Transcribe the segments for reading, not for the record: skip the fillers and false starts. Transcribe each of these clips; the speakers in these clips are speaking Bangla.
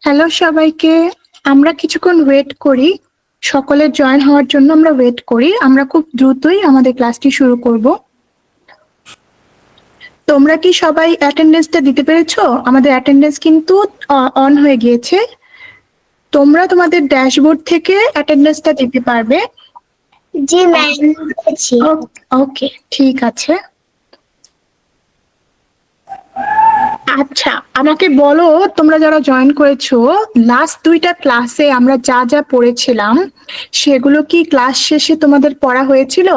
হ্যালো সবাইকে। আমরা কিছুক্ষণ ওয়েট করি, সকলের জয়েন হওয়ার জন্য আমরা ওয়েট করি। আমরা খুব দ্রুতই আমাদের ক্লাসটি শুরু করব। তোমরা কি সবাই অ্যাটেন্ডেন্সটা দিতে পেরেছো? আমাদের অ্যাটেন্ডেন্স কিন্তু অন হয়ে গিয়েছে। তোমরা তোমাদের ড্যাশবোর্ড থেকে অ্যাটেন্ডেন্সটা দিতে পারবে। জি ম্যাম, দেখেছি। ওকে, ঠিক আছে। আচ্ছা, আমাকে বলো তোমরা যারা জয়েন করেছো, লাস্ট 2টা ক্লাসে আমরা যা যা পড়েছিলাম সেগুলো কি ক্লাস শেষে তোমাদের পড়া হয়েছিল?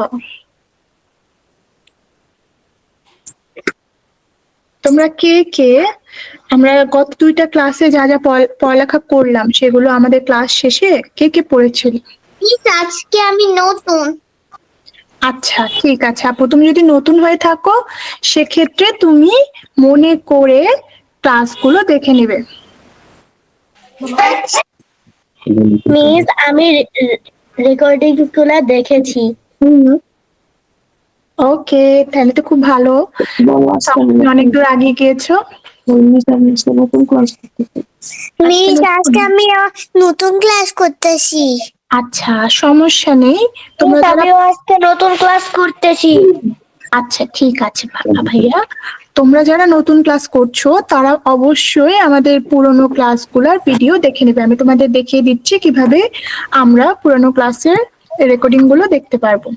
তোমরা কে কে আমরা গত 2টা ক্লাসে যা যা পড়ালেখা করলাম সেগুলো আমাদের ক্লাস শেষে কে কে পড়েছিল? প্লিজ, আজকে আমি নতুন। আচ্ছা, ঠিক আছে আপু, তুমি যদি নতুন হয়ে থাকো সেক্ষেত্রে তুমি মনে করে ক্লাসগুলো দেখে নেবে। মিস, আমি রেকর্ডিং গুলো দেখেছি। ওকে, তাহলে তো খুব ভালো, অনেক দূর আগিয়ে গিয়েছো। মিস, আজকে আমি নতুন ক্লাস করতেছি। আচ্ছা, সমস্যা নেই। তোমরা যারা আমিও আজকে নতুন ক্লাস করতেছি। আচ্ছা, ঠিক আছে ভাইয়া। তোমরা যারা নতুন ক্লাস করছো তারা অবশ্যই আমাদের পুরনো ক্লাসগুলোর ভিডিও দেখে নেবে। আমি তোমাদের দেখিয়ে দিচ্ছি কিভাবে আমরা পুরনো ক্লাসের রেকর্ডিং গুলো দেখতে পারবো।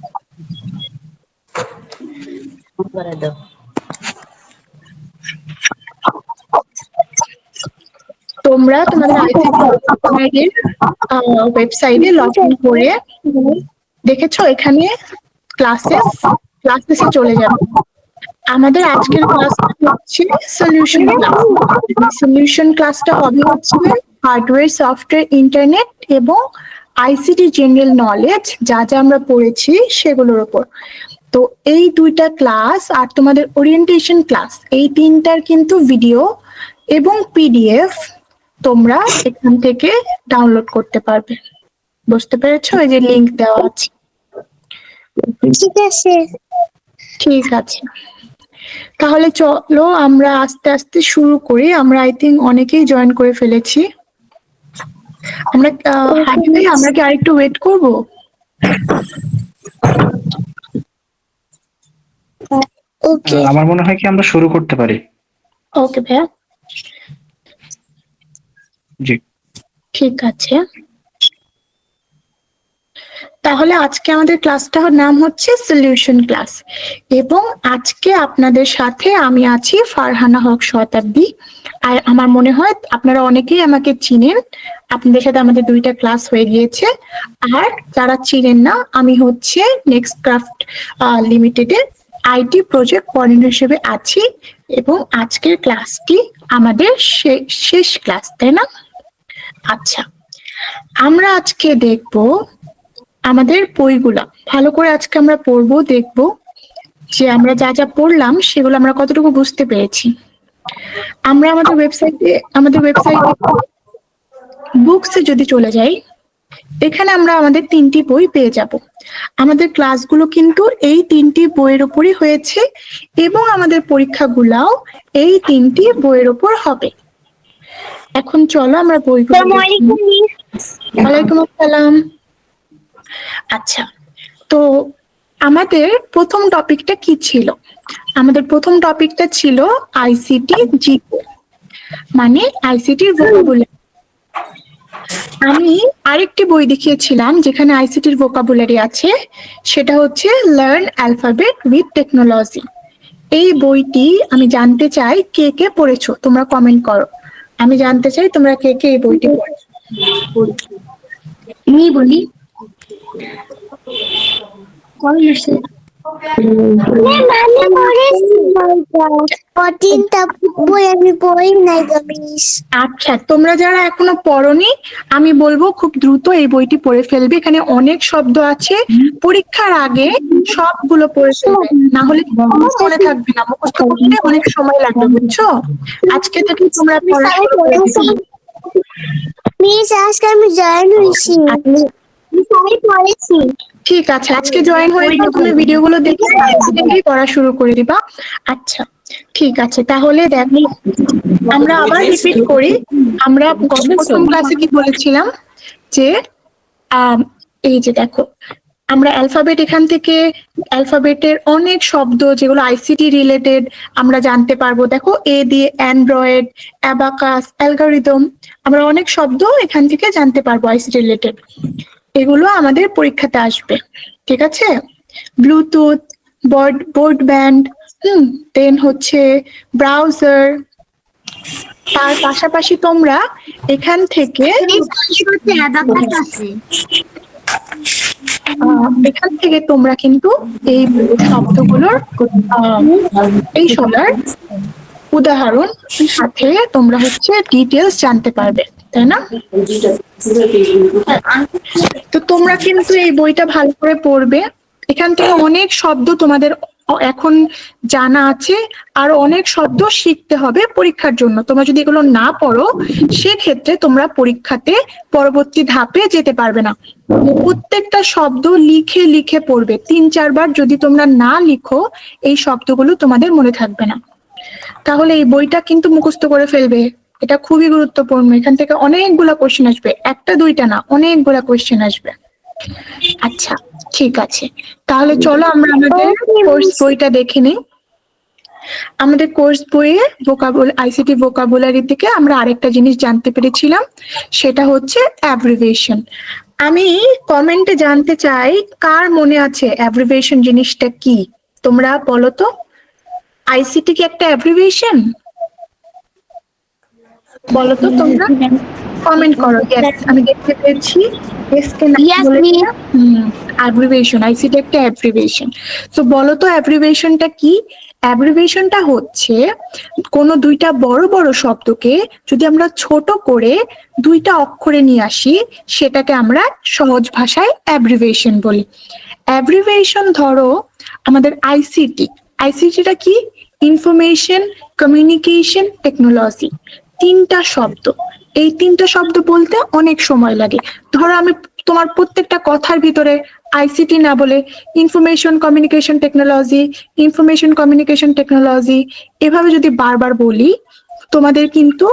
তোমরা তোমাদের ওয়েবসাইটে লগ ইন করে দেখেছো, এখানে ক্লাসেসে চলে যাবে। আমাদের আজকের ক্লাসটা হচ্ছে সলিউশন ক্লাস। সলিউশন ক্লাসটা হবে হচ্ছে হার্ডওয়্যার, সফটওয়্যার, ইন্টারনেট এবং আইসিটি জেনারেল নলেজ যা যা আমরা পড়েছি সেগুলোর উপর। তো এই 2টা ক্লাস আর তোমাদের ওরিয়েন্টেশন ক্লাস, এই 3টার কিন্তু ভিডিও এবং পিডিএফ তোমরা এখান থেকে ডাউনলোড করতে পারবে। বুঝতে পেরেছো? এই যে লিংক দেওয়া আছে। ঠিক আছে। ঠিক আছে, তাহলে চলো আমরা আস্তে আস্তে শুরু করি। আমরা আই থিঙ্ক অনেকেই জয়েন করে ফেলেছি। আমরা আমরা কি আরেকটু ওয়েট করব? ওকে, আমার মনে হয় কি আমরা শুরু করতে পারি। ওকে ভাইয়া, জি ঠিক আছে। তাহলে আজকে আমাদের ক্লাসটার নাম হচ্ছে সলিউশন ক্লাস, এবং আজকে আপনাদের সাথে আমি আছি ফারহানা হক শতাব্দী। আর আমার মনে হয় আপনারা অনেকেই আমাকে চিনেন, আপনাদের সাথে আমাদের 2টা ক্লাস হয়ে গিয়েছে। আর যারা চিনেন না, আমি হচ্ছে নেক্সট ক্রাফট লিমিটেডের আইটি প্রজেক্ট কোঅর্ডিনেটর হিসেবে আছি, এবং আজকের ক্লাসটি আমাদের শেষ ক্লাস, তাই না? আচ্ছা, আমরা আজকে দেখবো আমাদের বইগুলা ভালো করে। আজকে আমরা পড়বো, দেখবো যে আমরা যা যা পড়লাম সেগুলো আমরা কতটুকু বুঝতে পেরেছি। আমরা আমাদের ওয়েবসাইটে বুকসে যদি চলে যাই, এখানে আমরা আমাদের 3টি বই পেয়ে যাব। আমাদের ক্লাসগুলো কিন্তু এই 3টি বইয়ের উপরই হয়েছে, এবং আমাদের পরীক্ষাগুলাও এই 3টি বইয়ের উপর হবে। এখন চলো আমরা বইগুলো দেখি। ওয়ালাইকুম আসসালাম। আচ্ছা, তো আমাদের প্রথম টপিকটা কি ছিল? আমাদের প্রথম টপিকটা ছিল আইসিটি জিকে, মানে আইসিটির ভোকাবুলারি। আমি আরেকটি বই দেখিয়েছিলাম যেখানে আইসিটির ভোকাবুলারি আছে, সেটা হচ্ছে লার্ন অ্যালফাবেট উইথ টেকনোলজি। এই বইটি আমি জানতে চাই কে কে পড়েছো, তোমরা কমেন্ট করো। আমি জানতে চাই তোমরা কে কে এই বইটি পড়েছো। আমি বলি। আচ্ছা, তোমরা যারা এখনো পড়োনি, আমি বলবো খুব দ্রুত এই বইটি পড়ে ফেলবে। এখানে অনেক শব্দ আছে, পরীক্ষার আগে সবগুলো পড়ে ফেলবে, না হলে মনে থাকবে না, মুখস্থ করতে অনেক সময় লাগবে, বুঝছো? আজকে থেকে তোমরা পড়াশোনা করে দিবে। মিস, আজকে আমি জয়েন হয়েছি। আমি পড়েছি। ঠিক আছে, আজকে জয়েন হয়ে প্রথমে ভিডিওগুলো দেখে পড়া শুরু করে দিবা। আচ্ছা, ঠিক আছে, তাহলে দেখো আমরা আবার রিপিট করি। আমরা প্রথম ক্লাসে কি বলেছিলাম যে আম, এই যে দেখো আমরা অ্যালফাবেট, এখান থেকে অ্যালফাবেটের অনেক শব্দ যেগুলো আইসিটি রিলেটেড আমরা জানতে পারবো। দেখো এ দিয়ে অ্যান্ড্রয়েড, অ্যাবাকাস, অ্যালগরিদম, আমরা অনেক শব্দ এখান থেকে জানতে পারবো আইসিটি রিলেটেড। এগুলো আমাদের পরীক্ষাতে আসবে, ঠিক আছে? ব্লুটুথ, ব্রডব্যান্ড, দেন হচ্ছে ব্রাউজার। তার পাশাপাশি তোমরা এখান থেকে এখান থেকে তোমরা কিন্তু এই শব্দগুলোর এই শব্দের উদাহরণ সাথে তোমরা হচ্ছে ডিটেলস জানতে পারবে, তাই না? তো তোমরা কিন্তু এই বইটা ভালো করে পড়বে। এখান থেকে অনেক শব্দ তোমাদের এখন জানা আছে, আর অনেক শব্দ শিখতে হবে পরীক্ষার জন্য। তোমরা যদি এগুলো না পড়ো সেক্ষেত্রে তোমরা পরীক্ষাতে পরবর্তী ধাপে যেতে পারবে না। প্রত্যেকটা শব্দ লিখে লিখে পড়বে, 3-4 বার যদি তোমরা না লিখো এই শব্দগুলো তোমাদের মনে থাকবে না। তাহলে এই বইটা কিন্তু মুখস্থ করে ফেলবে, এটা খুবই গুরুত্বপূর্ণ। এখান থেকে অনেকগুলা কোশ্চেন আসবে, একটা দুইটা না, অনেকগুলা কোশ্চেন আসবে। আচ্ছা ঠিক আছে, তাহলে চলো আমরা আমাদের কোর্স বইটা দেখে নিই। আমাদের কোর্স বইয়ে আইসিটি ভোকাবুলারি থেকে আমরা আরেকটা জিনিস জানতে পেরেছিলাম, সেটা হচ্ছে অ্যাব্রিভিয়েশন। আমি কমেন্টে জানতে চাই কার মনে আছে অ্যাব্রিভিয়েশন জিনিসটা কি? তোমরা বলো তো, আইসিটি কি একটা অ্যাব্রিভিয়েশন? বলো তো তোমরা, কমেন্ট করো। ইয়েস, আমি দেখতে পেয়েছি। অ্যাব্রিভিয়েশন, আইসিটি একটা অ্যাব্রিভিয়েশন। তো বলো তো অ্যাব্রিভিয়েশনটা কি? অ্যাব্রিভিয়েশনটা হচ্ছে কোনো দুইটা বড় বড় শব্দকে যদি আমরা ছোট করে দুইটা অক্ষরে নিয়ে আসি, সেটাকে আমরা সহজ ভাষায় অ্যাব্রিভিয়েশন বলি। অ্যাব্রিভিয়েশন ধরো আমাদের আইসিটি, আইসিটিটা কি? ইনফরমেশন কমিউনিকেশন টেকনোলজি, 3টা শব্দ। এই 3টা শব্দ বলতে অনেক সময় লাগে। ধরো আমি তোমার প্রত্যেকটা কথার ভিতরে আইসিটি না বলে information communication technology, information communication technology এভাবে যদি বারবার বলি, তোমাদের কিন্তু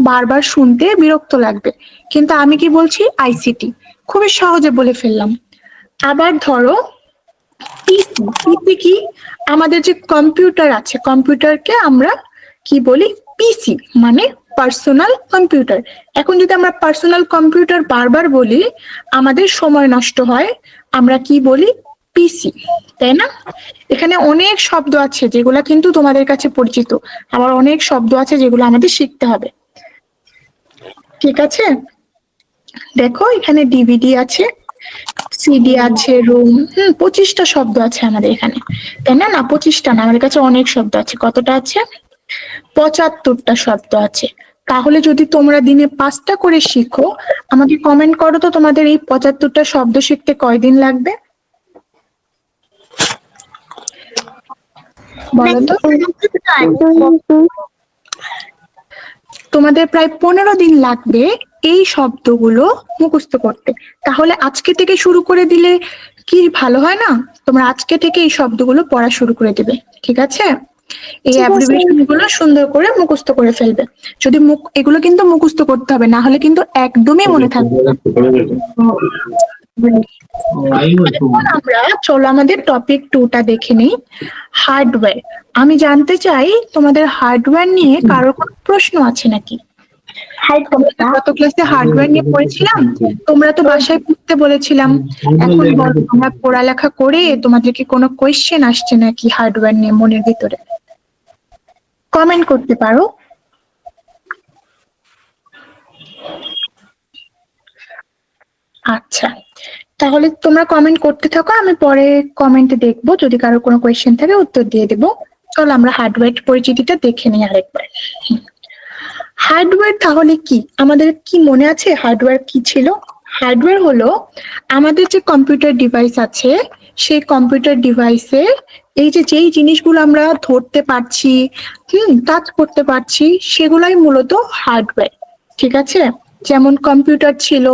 বারবার শুনতে বিরক্ত লাগবে। কিন্তু আমি কি বলছি? আইসিটি, খুবই সহজে বলে ফেললাম। আবার ধরো পিসি, পিসি কি? আমাদের যে কম্পিউটার আছে, কম্পিউটারকে আমরা কি বলি? পিসি, মানে পার্সোনাল কম্পিউটার। এখন যদি আমরা পার্সোনাল কম্পিউটার বারবার বলি আমাদের সময় নষ্ট হয়, আমরা কি বলি? পিসি, তাই না? এখানে অনেক শব্দ আছে যেগুলা কিন্তু তোমাদের কাছে পরিচিত, আবার অনেক শব্দ আছে যেগুলো আমাদের শিখতে হবে, ঠিক আছে? দেখো এখানে ডিভিডি আছে, সিডি আছে, রুম, 25টা শব্দ আছে আমাদের এখানে, তাই না? না 25টা না, আমাদের কাছে অনেক শব্দ আছে। কতটা আছে? 75টা শব্দ আছে। তাহলে যদি তোমরা দিনে 5টা করে শিখো, আমাকে কমেন্ট করো তো তোমাদের এই 75টা শব্দ শিখতে কয়দিন লাগবে? বলো তো। তোমাদের প্রায় 15 দিন লাগবে এই শব্দগুলো মুখস্থ করতে। তাহলে আজকে থেকে শুরু করে দিলে কি ভালো হয় না? তোমরা আজকে থেকে এই শব্দগুলো পড়া শুরু করে দিবে, ঠিক আছে? এই অ্যাব্রিভিয়েশন গুলো সুন্দর করে মুখস্থ করে ফেলবে। যদি এগুলো কিন্তু মুখস্থ করতে হবে, না হলে কিন্তু একদমই মনে থাকবে না। এখন আমরা চলো আমাদের টপিক 2টা দেখে নিই, হার্ডওয়্যার। আমি জানতে চাই তোমাদের হার্ডওয়্যার নিয়ে কারো কোনো প্রশ্ন আছে নাকি? গত ক্লাসে হার্ডওয়্যার নিয়ে পড়েছিলাম, তোমরা তো বাসায় পড়তে বলেছিলাম। এখন বলো, তোমরা পড়ালেখা করে তোমাদের কি কোনো কোয়েশ্চেন আসছে নাকি হার্ডওয়্যার নিয়ে মনের ভিতরে? কমেন্ট করতে পারো। আচ্ছা, তাহলে তোমরা কমেন্ট করতে থাকো, আমি পরে কমেন্টে দেখবো, যদি কারো কোনো কোয়েশ্চেন থাকে উত্তর দিয়ে দেবো। চলো আমরা হার্ডওয়্যার পরিচিতিটা দেখে নিই আরেকবার। হার্ডওয়্যার তাহলে কি? আমাদের কি মনে আছে হার্ডওয়্যার কি ছিল? হার্ডওয়্যার হলো আমাদের যে কম্পিউটার ডিভাইস আছে, সেই কম্পিউটার ডিভাইসে এই যে যেই জিনিসগুলো আমরা ধরতে পারছি, টাচ করতে পারছি, সেগুলাই মূলত হার্ডওয়্যার, ঠিক আছে? যেমন কম্পিউটার ছিল,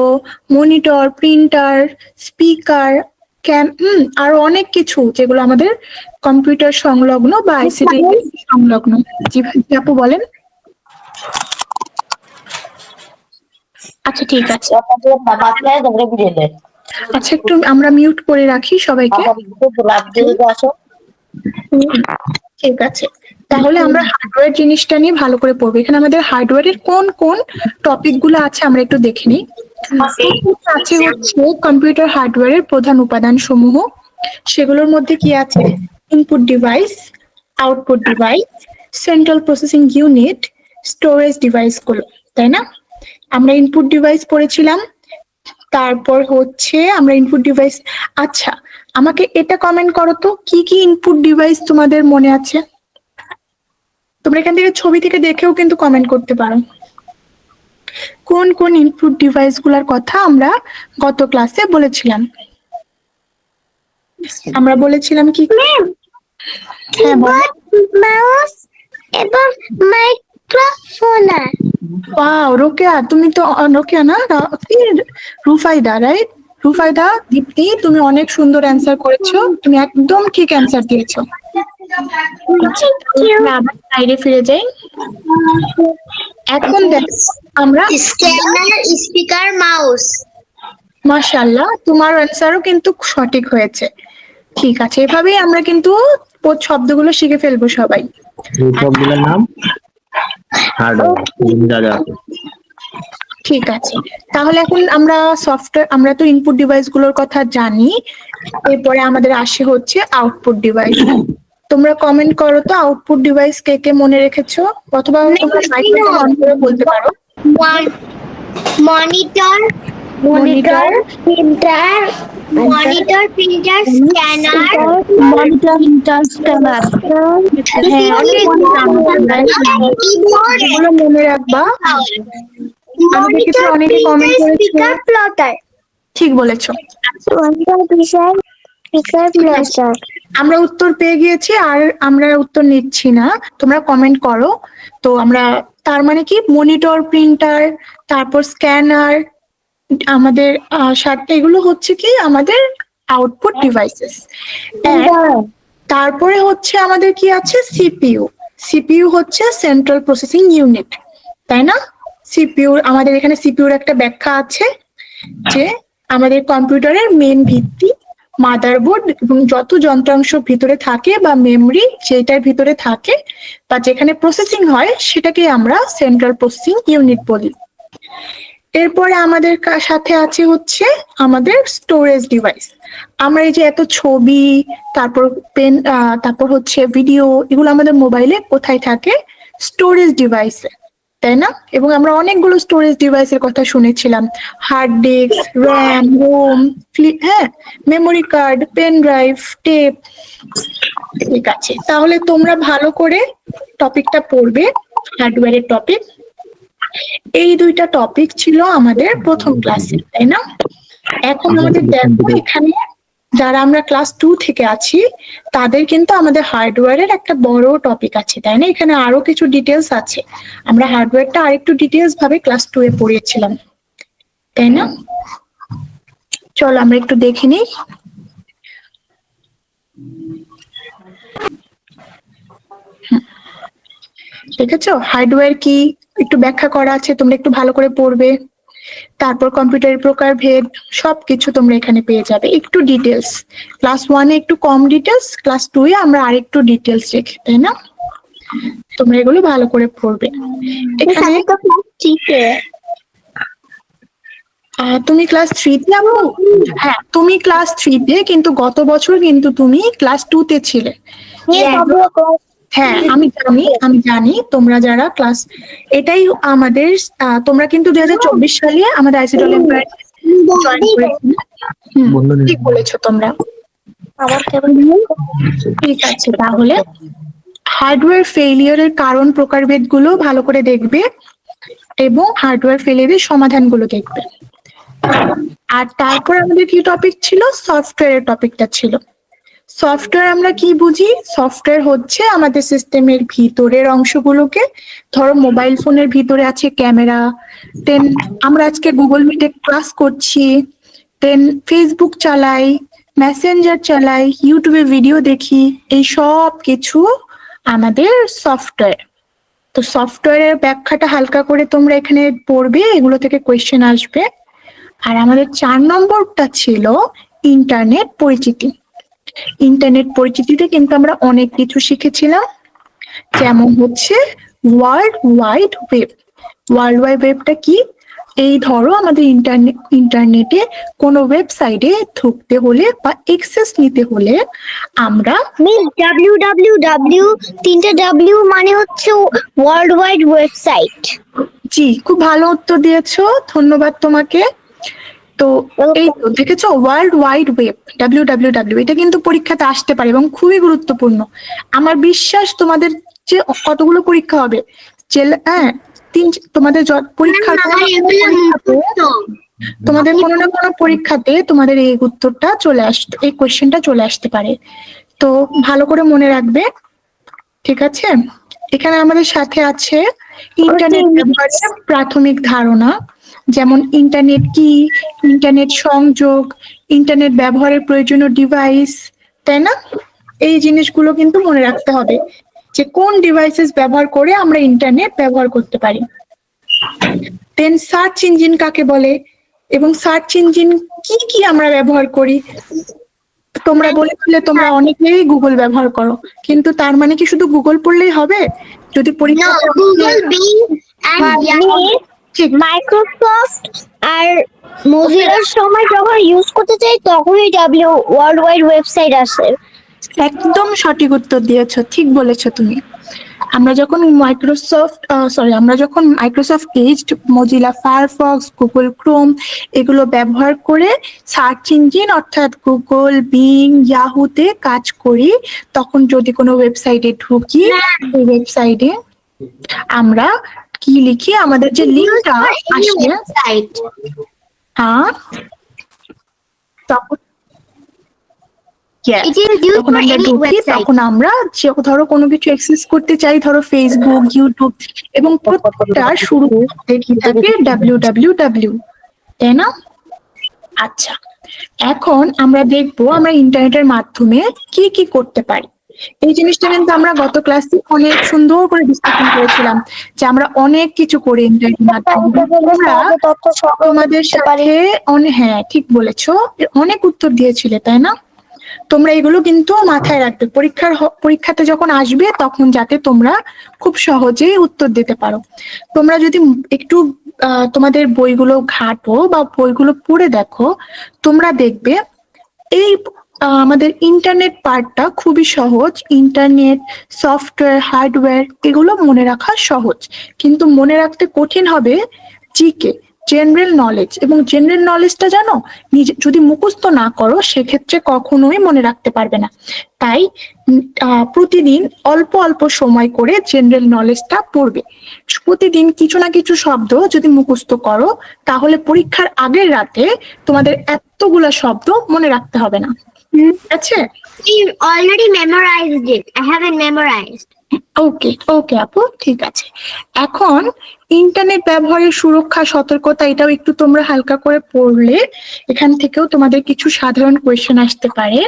মনিটর, প্রিন্টার, স্পিকার, আরো অনেক কিছু যেগুলো আমাদের কম্পিউটার সংলগ্ন বা আইসিটি সংলগ্ন। জি আপু বলেন। আচ্ছা ঠিক আছে, আচ্ছা একটু আমরা মিউট করে রাখি সবাইকে। ঠিক আছে, তাহলে আমরা হার্ডওয়্যার জিনিসটা নিয়ে ভালো করে পড়বো। এখানে আমাদের হার্ডওয়্যারের কোন কোন টপিক গুলো আছে আমরা একটু দেখে নিই। আছে হচ্ছে কম্পিউটার হার্ডওয়্যারের প্রধান উপাদান সমূহ, সেগুলোর মধ্যে কি আছে? Input device, output device, central processing unit, storage device গুলো, তাই না? আমরা ইনপুট ডিভাইস পড়েছিলাম, তারপর হচ্ছে আমরা ইনপুট ডিভাইস। আচ্ছা, আমাকে এটা কমেন্ট করো তো, কি কি ইনপুট ডিভাইস তোমাদের মনে আছে? তোমরা এখান থেকে ছবি থেকে দেখেও কিন্তু কমেন্ট করতে পারো। কোন কোন ইনপুট ডিভাইস গুলার কথা আমরা গত ক্লাসে বলেছিলাম? আমরা বলেছিলাম কি? হ্যাঁ বলো। মাউস এবং মাইক্রোফোন। ওয়াও রোকেয়া, তুমি তো রোকেয়া না রুফাইদা, রাইট? রুফাইদা দীপ্তি, তুমি অনেক সুন্দর অ্যান্সার করেছো, তুমি একদম ঠিক অ্যান্সার দিয়েছো। আবার বাইরে ফিরে যাই। এখন দেখ আমরা স্ক্যানার, স্পিকার, মাউস। মাশাআল্লাহ, তোমার অ্যান্সারও কিন্তু সঠিক হয়েছে। ঠিক আছে, এভাবেই আমরা কিন্তু শব্দগুলো শিখে ফেলবো সবাই। এই সবগুলোর নাম হার্ডওয়্যার। ঠিক আছে, তাহলে এখন আমরা সফটওয়্যার, আমরা তো ইনপুট ডিভাইস গুলোর কথা জানি, এরপরে আমাদের আসে হচ্ছে আউটপুট ডিভাইস। তোমরা কমেন্ট করো তো আউটপুট ডিভাইস কে কে মনে রেখেছো, অথবা তোমরা মাইক্রোফোন অন করে বলতে পারো। Monitor, monitor, printer, monitor, printer, scanner, monitor, printer, scanner. হ্যাঁ, অনেক এগুলো মনে রাখবা। মনিটর, অনেকে কমেন্ট প্রিন্টার, করেছো, স্পিকার, প্লটার। ঠিক বলেছো। Monitor, printer, speaker, plotter. আমরা উত্তর পেয়ে গিয়েছি, আর আমরা উত্তর নিচ্ছি না, তোমরা কমেন্ট করো। তো আমরা তার মানে কি, মনিটর, প্রিন্টার, তারপর স্ক্যানার, আমাদের সাথে এগুলো হচ্ছে কি আমাদের আউটপুট ডিভাইসেস। তারপরে হচ্ছে আমাদের কি আছে? সিপিইউ। সিপিইউ হচ্ছে সেন্ট্রাল প্রসেসিং ইউনিট, তাই না? সিপিইউ, আমাদের এখানে সিপিইউর একটা ব্যাখ্যা আছে যে আমাদের কম্পিউটারের মেন ভিত্তি মাদারবোর্ড এবং যত যন্ত্রাংশ ভিতরে থাকে বা মেমরি যেটার ভিতরে থাকে বা যেখানে প্রসেসিং হয় সেটাকে আমরা সেন্ট্রাল প্রসেসিং ইউনিট বলি। এরপরে আমাদের সাথে আছে হচ্ছে আমাদের স্টোরেজ ডিভাইস। আমরা এই যে এত ছবি, তারপর পেন, তারপর হচ্ছে ভিডিও, এগুলো আমাদের মোবাইলে কোথায় থাকে? স্টোরেজ ডিভাইসে, তাই না? এবং আমরা অনেকগুলো স্টোরেজ ডিভাইসের কথা শুনেছিলাম, হার্ড ডিস্ক, র্যাম, রোম, হ্যাঁ, memory card, pen drive, tape. ঠিক আছে, তাহলে তোমরা ভালো করে টপিকটা পড়বে, হার্ডওয়্যারের টপিক। এই দুইটা টপিক ছিল আমাদের প্রথম ক্লাসে, তাই না? এখন আমাদের দেখো এখানে যারা আমরা ক্লাস 2 থেকে আছি তাদের কিন্তু আমাদের হার্ডওয়্যারের একটা বড় টপিক আছে, তাই না? এখানে আরো কিছু ডিটেলস আছে, আমরা হার্ডওয়্যারটা আরেকটু ডিটেলস ভাবে ক্লাস 2 এ পড়িয়েছিলাম, তাই না? চলো আমরা একটু দেখে নিই। ঠিক আছে, হার্ডওয়্যার কি একটু ব্যাখ্যা করা আছে, তোমরা একটু ভালো করে পড়বে। তারপর কম্পিউটারের প্রকারভেদ সবকিছু তোমরা এখানে পেয়ে যাবে, একটু ডিটেলস। ক্লাস 1 এ একটু কম ডিটেলস, ক্লাস 2 এ আমরা আরেকটু ডিটেলস রেখে, তাই না? তোমরা এগুলো ভালো করে পড়বে। এখানে তুমি ক্লাস 3 তে আপু? হ্যাঁ, তুমি ক্লাস 3 তে, কিন্তু গত বছর কিন্তু তুমি ক্লাস 2 তে ছিলে। হ্যাঁ, আমি জানি তোমরা যারা ক্লাস, এটাই আমাদের তোমরা কিন্তু 2024 সালে আমাদের আইসিটি অলিম্পিয়াড জয়েন করেছিলে। ঠিক বলেছো তোমরা। ঠিক আছে, তাহলে হার্ডওয়্যার ফেলিয়ারের কারণ প্রকারভেদ গুলো ভালো করে দেখবে এবং হার্ডওয়্যার ফেলিয়ারের সমাধানগুলো দেখবে। আর তারপর আমাদের কি টপিক ছিল? সফটওয়্যারের টপিকটা ছিল। সফটওয়্যার আমরা কি বুঝি? সফটওয়্যার হচ্ছে আমাদের সিস্টেমের ভিতরের অংশগুলোকে, ধরো মোবাইল ফোনের ভিতরে আছে ক্যামেরা, দেন আমরা আজকে গুগল মিটে ক্লাস করছি, দেন ফেসবুক চালাই, মেসেঞ্জার চালাই, ইউটিউবে ভিডিও দেখি, এই সব কিছু আমাদের সফটওয়্যার। তো সফটওয়্যারের ব্যাখ্যাটা হালকা করে তোমরা এখানে পড়বে, এগুলো থেকে কোয়েশ্চেন আসবে। আর আমাদের 4 নম্বরটা ছিল ইন্টারনেট পরিচিতি। ইন্টারনেট পরিচিতিতে কিন্তু আমরা অনেক কিছু শিখেছিলাম, যেমন হচ্ছে world wide web. World wide ওয়েবটা কি? এই ধরো আমাদের ইন্টারনেটে কোনো ওয়েবসাইটে ঢুকতে হলে বা অ্যাক্সেস নিতে হলে আমরা মিস www, তিনটা W মানে হচ্ছে ওয়ার্ল্ড ওয়াইড ওয়েবসাইট। জি, খুব ভালো উত্তর দিয়েছো, ধন্যবাদ তোমাকে। তো এই তো দেখেছো, ওয়ার্ল্ড ওয়াইড ওয়েব WWW, এটা কিন্তু পরীক্ষাতে আসতে পারে এবং খুবই গুরুত্বপূর্ণ। আমার বিশ্বাস তোমাদের যে কতগুলো পরীক্ষা হবে, হ্যাঁ তোমাদের পরীক্ষার তোমাদের কোনো না কোনো পরীক্ষাতে তোমাদের এই উত্তরটা চলে আসতে, এই কোয়েশ্চেনটা চলে আসতে পারে। তো ভালো করে মনে রাখবে, ঠিক আছে? এখানে আমাদের সাথে আছে ইন্টারনেট ব্যবহারের প্রাথমিক ধারণা, যেমন ইন্টারনেট কি, ইন্টারনেট সংযোগ, ইন্টারনেট ব্যবহারের প্রয়োজনীয় ডিভাইস, তাই না? এই জিনিসগুলো কিন্তু মনে রাখতে হবে যে কোন ডিভাইসেস ব্যবহার করে আমরা ইন্টারনেট ব্যবহার করতে পারি। দেন সার্চ ইঞ্জিন কাকে বলে এবং সার্চ ইঞ্জিন কি কি আমরা ব্যবহার করি। তোমরা বলেছিলে তোমরা অনেকেই গুগল ব্যবহার করো, কিন্তু তার মানে কি শুধু গুগল পড়লেই হবে? যদি পরীক্ষা গুগল, বিং এন্ড মাইক্রোসফট আর মোজিলার সময় যখন ইউজ করতে চাই তখনই ওয়ার্ল্ড ওয়াইড ওয়েবসাইট আসে। একদম সঠিক উত্তর দিয়েছো, ঠিক বলেছো তুমি। আমরা যখন Microsoft Edge, Mozilla Firefox, Google Chrome এগুলো ব্যবহার করে সার্চ ইঞ্জিন অর্থাৎ গুগল, বিং, ইয়াহুতে কাজ করি, তখন যদি কোনো ওয়েবসাইটে ঢুকি, এই ওয়েবসাইটে আমরা কি লিখি, আমাদের যে লিঙ্কটা আসে, হ্যাঁ তখন তখন আমরা ঢুকি, তখন আমরা ধরো কোনো কিছু অ্যাক্সেস করতে চাই, ধরো ফেসবুক, ইউটিউব, এবং প্রত্যেকটা শুরু কি থাকে www, তাই না? আচ্ছা, এখন আমরা দেখবো আমরা ইন্টারনেটের মাধ্যমে কি কি করতে পারি। এই জিনিসটা কিন্তু আমরা গত ক্লাসে অনেক সুন্দর করে ডিসকাশন করেছিলাম যে আমরা অনেক কিছু করি ইন্টারনেটের মাধ্যমে। তোমাদের সাথে হ্যাঁ ঠিক বলেছো, অনেক উত্তর দিয়েছিলে, তাই না? তোমরা এগুলো কিন্তু মাথায় রাখবে, পরীক্ষাতে যখন আসবে তখন যাতে তোমরা খুব সহজেই উত্তর দিতে পারো। তোমরা যদি একটু তোমাদের বইগুলো ঘাটো বা বইগুলো পড়ে দেখো, তোমরা দেখবে এই আমাদের ইন্টারনেট পার্টটা খুবই সহজ। ইন্টারনেট, সফটওয়্যার, হার্ডওয়্যার এগুলো মনে রাখা সহজ, কিন্তু মনে রাখতে কঠিন হবে জিকে, জেনারেল নলেজ। এবং জেনারেল নলেজটা জানো, নিজে যদি মুখস্থ না করো সেক্ষেত্রে কখনোই মনে রাখতে পারবে না। তাই প্রতিদিন অল্প অল্প সময় করে জেনারেল নলেজটা পড়বে। প্রতিদিন কিছু না কিছু শব্দ যদি মুখস্থ করো, তাহলে পরীক্ষার আগের রাতে তোমাদের এতগুলা শব্দ মনে রাখতে হবে না, ঠিক আছে? already memorized it. I haven't memorized. ওকে ওকে আপু, ঠিক আছে। এখন ইন্টারনেট ব্যবহারের সুরক্ষা, সতর্কতা, এটাও একটু তোমরা হালকা করে পড়লে এখান থেকেও তোমাদের কিছু সাধারণ কোয়েশ্চেন আসতে পারে।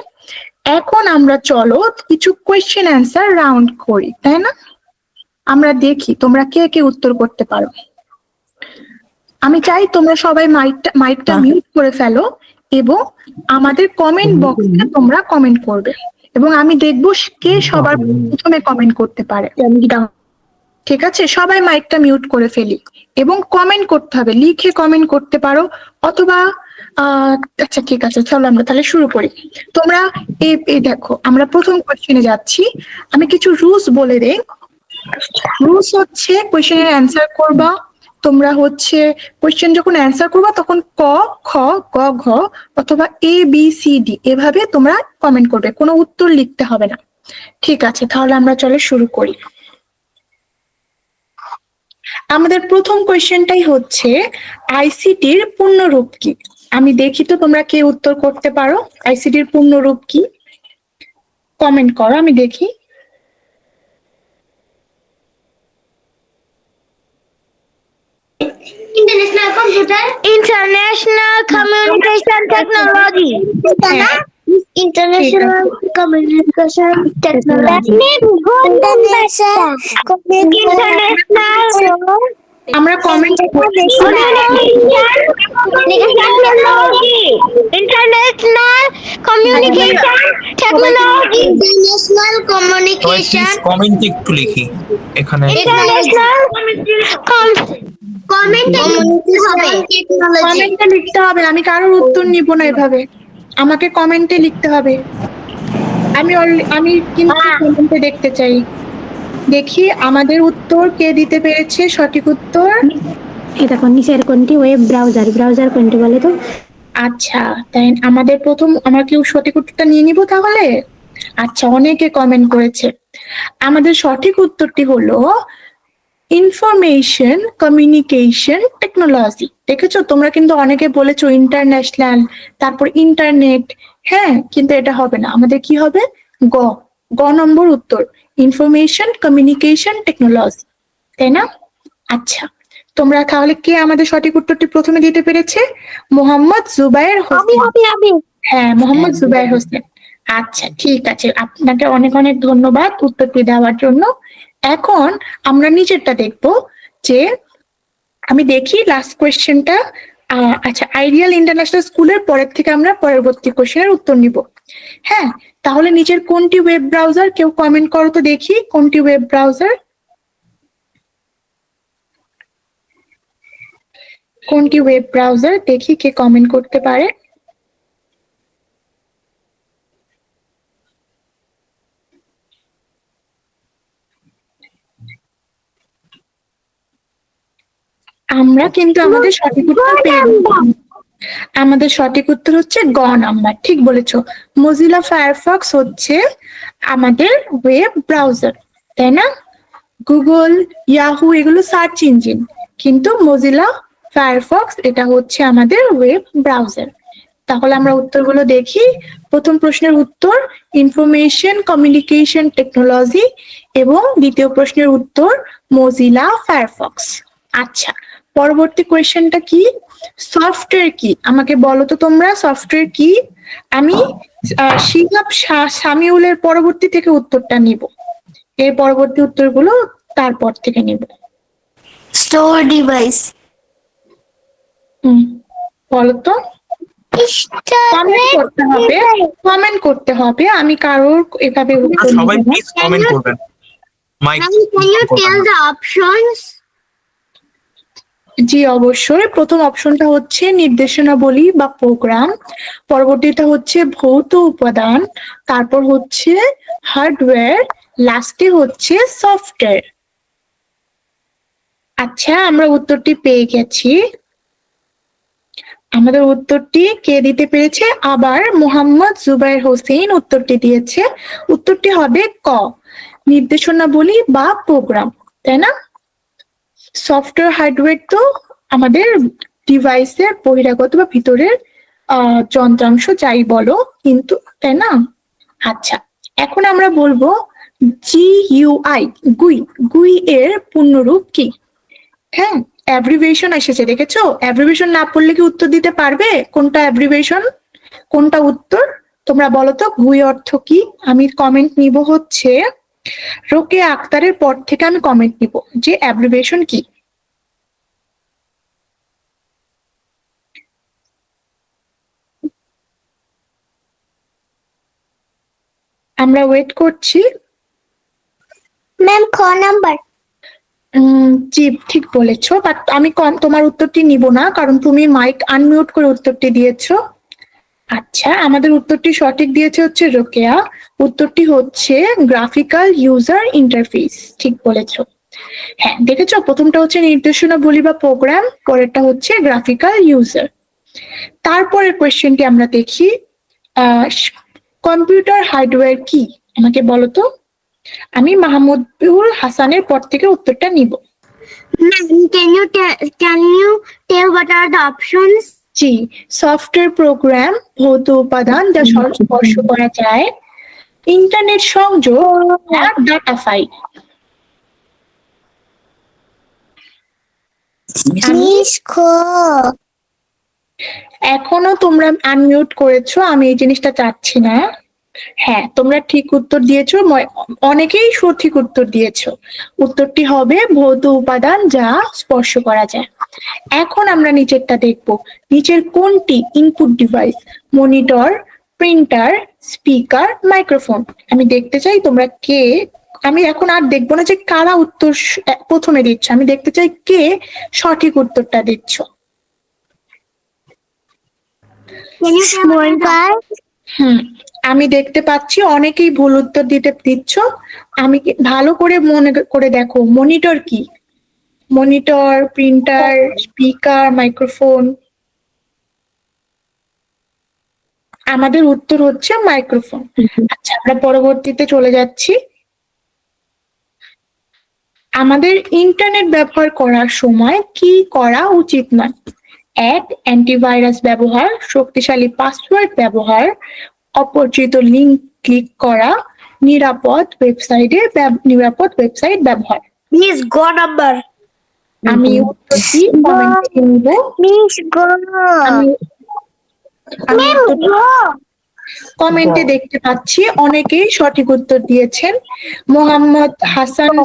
এখন আমরা চলো কিছু কোয়েশ্চেন অ্যান্সার রাউন্ড করি, তাই না? আমরা দেখি তোমরা কে কে উত্তর করতে পারো। আমি চাই তোমরা সবাই মাইকটা মিউট করে ফেলো এবং আমাদের কমেন্ট বক্সে তোমরা কমেন্ট করবে, এবং আমি দেখবো কে সবার প্রথমে কমেন্ট করতে পারে। ঠিক আছে, সবাই মাইকটা মিউট করে ফেলি এবং কমেন্ট করতে হবে, লিখে কমেন্ট করতে পারো অথবা আচ্ছা ঠিক আছে, চলো আমরা তাহলে শুরু করি। তোমরা এই দেখো, আমরা প্রথম কোয়েশ্চেনে যাচ্ছি। আমি কিছু রুলস বলে দেই। রুলস হচ্ছে কোয়েশ্চেনের অ্যান্সার করবা তোমরা, হচ্ছে কোয়েশ্চেন যখন অ্যান্সার করবা তখন ক, খ, গ, ঘ অথবা ABCD এভাবে তোমরা কমেন্ট করবে, কোনো উত্তর লিখতে হবে না। ঠিক আছে, তাহলে আমরা চলে শুরু করি। আমাদের প্রথম কোয়েশ্চেনটাই হচ্ছে আইসিটির পূর্ণরূপ কি? আমি দেখি তো তোমরা কে উত্তর করতে পারো। আইসিটির পূর্ণরূপ কি? কমেন্ট করো, আমি দেখি। International Communication Technology. International communication technology. International আমরা comment International communication technology. International সবাই communication. প্লিজ কমেন্টে একটু লিখি এখানে। International কমেন্টে লিখতে হবে, আমি কারোর উত্তর নিব না এভাবে, আমাকে কমেন্টে লিখতে হবে। আমি কিন্তু কমেন্টে দেখতে চাই। দেখি আমাদের উত্তর কে দিতে পেরেছে, সঠিক উত্তর। এটা কোন নিচের কোনটি ওয়েব ব্রাউজার কোনটি বলে তো? আচ্ছা, তাই আমাদের প্রথম আমরা কি সঠিক উত্তরটা নিয়ে নিব তাহলে? আচ্ছা, অনেকে কমেন্ট করেছে। আমাদের সঠিক উত্তরটি হলো ইনফরমেশন কমিউনিকেশন টেকনোলজি। দেখেছো, তোমরা কিন্তু অনেকে বলেছো ইন্টারন্যাশনাল, তারপর ইন্টারনেট। হ্যাঁ, কিন্তু এটা হবে না, আমাদের কি হবে? গ গ নম্বর উত্তর, ইনফরমেশন কমিউনিকেশন টেকনোলজি, তাই না? আচ্ছা, তোমরা তাহলে কে আমাদের সঠিক উত্তরটি প্রথমে দিতে পেরেছে? মোহাম্মদ জুবায়ের হোসেন। হ্যাঁ, মোহাম্মদ জুবায়ের হোসেন। আচ্ছা, ঠিক আছে, আপনাকে অনেক অনেক ধন্যবাদ উত্তরটি দেওয়ার জন্য। এখন আমরা নিচেরটা দেখব, যে আমি দেখি লাস্ট কোয়েশ্চেনটা। আচ্ছা, আইডিয়াল ইন্টারন্যাশনাল স্কুলের পরের থেকে আমরা পরবর্তী কোয়েশ্চেনের উত্তর নিব। হ্যাঁ, তাহলে নিচের কোনটি ওয়েব ব্রাউজার, কেউ কমেন্ট করো তো দেখি কোনটি ওয়েব ব্রাউজার। কোনটি ওয়েব ব্রাউজার দেখি কে কমেন্ট করতে পারে। আমরা কিন্তু আমাদের সঠিক উত্তর পেয়ে গেলাম। আমাদের সঠিক উত্তর হচ্ছে গ নাম্বার, ঠিক বলেছো। মজিলা ফায়ারফক্স হচ্ছে আমাদের ওয়েব ব্রাউজার, তাই না? গুগল, ইয়াহু এগুলো সার্চ ইঞ্জিন, কিন্তু মজিলা ফায়ারফক্স এটা হচ্ছে আমাদের ওয়েব ব্রাউজার। তাহলে আমরা উত্তরগুলো দেখি। প্রথম প্রশ্নের উত্তর ইনফরমেশন কমিউনিকেশন টেকনোলজি, এবং দ্বিতীয় প্রশ্নের উত্তর মজিলা ফায়ারফক্স। আচ্ছা, পরবর্তী কোয়েশ্চেনটা কি? সফটওয়্যার কি? আমাকে বলো তো তোমরা, সফটওয়্যার কি? আমি শিহাব সামিউলের পরবর্তী থেকে উত্তরটা নিব, এর পরবর্তী উত্তরগুলো তারপর থেকে নিব। Store device. বলো তো। কমেন্ট করতে হবে, আমি কারোর এভাবে উত্তর সবাই নিব না। প্লিজ কমেন্ট করবেন। Mike Can you tell the options? জি অবশ্যই। প্রথম অপশনটা হচ্ছে নির্দেশনাবলী বা প্রোগ্রাম, পরবর্তীটা হচ্ছে ভৌত উপাদান, তারপর হচ্ছে হার্ডওয়্যার, লাস্টে হচ্ছে সফটওয়্যার। আচ্ছা, আমরা উত্তরটি পেয়ে গেছি। আমাদের উত্তরটি কে দিতে পেরেছে? আবার মোহাম্মদ জুবায়ের হোসেন উত্তরটি দিয়েছে। উত্তরটি হবে ক, নির্দেশনাবলী বা প্রোগ্রাম, তাই না? সফটওয়্যার হার্ডওয়্যার তো আমাদের ডিভাইসের বহিরাগত বা ভিতরের যন্ত্রাংশ যাই বলো, কিন্তু, তাই না? আচ্ছা, এখন আমরা বলবো জিইউআই, গুই। গুই এর পূর্ণরূপ কি? হ্যাঁ, অ্যাব্রিভিয়েশন এসেছে, দেখেছো? অ্যাব্রিভিয়েশন না পড়লে কি উত্তর দিতে পারবে? কোনটা অ্যাব্রিভিয়েশন, কোনটা উত্তর? তোমরা বলো তো গুই অর্থ কি? আমি কমেন্ট নিব হচ্ছে রোকেয়া আক্তারের পর থেকে আমি কমেন্ট নিব যে অ্যাব্রিভিয়েশন কি। আমরা ওয়েট করছি। Ma'am, খ নাম্বার। জি, ঠিক বলেছো, বাট আমি তোমার উত্তরটি নিব না, কারণ তুমি মাইক আনমিউট করে উত্তরটি দিয়েছো। আচ্ছা, আমাদের উত্তরটি সঠিক দিয়েছে হচ্ছে রোকেয়া। উত্তরটি হচ্ছে গ্রাফিক্যাল ইউজার ইন্টারফেস, ঠিক বলেছো। হ্যাঁ, দেখেছো, প্রথমটা হচ্ছে নির্দেশনাবলী বা প্রোগ্রাম, পরেরটা হচ্ছে গ্রাফিক্যাল ইউজার। তারপরের কোয়েশ্চেনটি আমরা দেখি, কম্পিউটার হার্ডওয়্যার কি? আমাকে বলো তো। আমি মাহমুদুল হাসানের পর থেকে উত্তরটা নিব। Ma'am, can you tell what are the options? G, software program, ভৌত উপাদান যা স্পর্শ করা যায়, ইন্টারনেট সংযোগ, আর ডাটা ফাইল। Please, খ। এখনো তোমরা আনমিউট করেছো, আমি এই জিনিসটা চাচ্ছি না। হ্যাঁ, তোমরা ঠিক উত্তর দিয়েছো, অনেকেই সঠিক উত্তর দিয়েছো। উত্তরটি হবে ভৌত উপাদান যা স্পর্শ করা যায়। এখন আমরা নিচেরটা দেখব। নিচের কোনটি input device? Monitor, printer, speaker, microphone. আমি দেখতে চাই তোমরা কে, আমি এখন আর দেখবো না যে কারা উত্তর প্রথমে দিচ্ছ, আমি দেখতে চাই কে সঠিক উত্তরটা দিচ্ছ। আমি দেখতে পাচ্ছি অনেকেই ভুল উত্তর দিচ্ছ। আমি ভালো করে মনে করে দেখো, মনিটর কি? Monitor, printer, speaker, microphone. আমাদের উত্তর হচ্ছে মাইক্রোফোন। আচ্ছা, আমরা পরবর্তীতে চলে যাচ্ছি। আমাদের ইন্টারনেট ব্যবহার করার সময় কি করা উচিত নয়? 1. অ্যান্টিভাইরাস ব্যবহার, শক্তিশালী পাসওয়ার্ড ব্যবহার, অপরিচিত লিঙ্ক ক্লিক করা, নিরাপদ ওয়েবসাইট ব্যবহার। Please go number. আমি উত্তরটি কমেন্টে নিব। Please go. আমি কমেন্টে দেখতে পাচ্ছি অনেকেই সঠিক উত্তর দিয়েছেন। মোহাম্মদ হাসান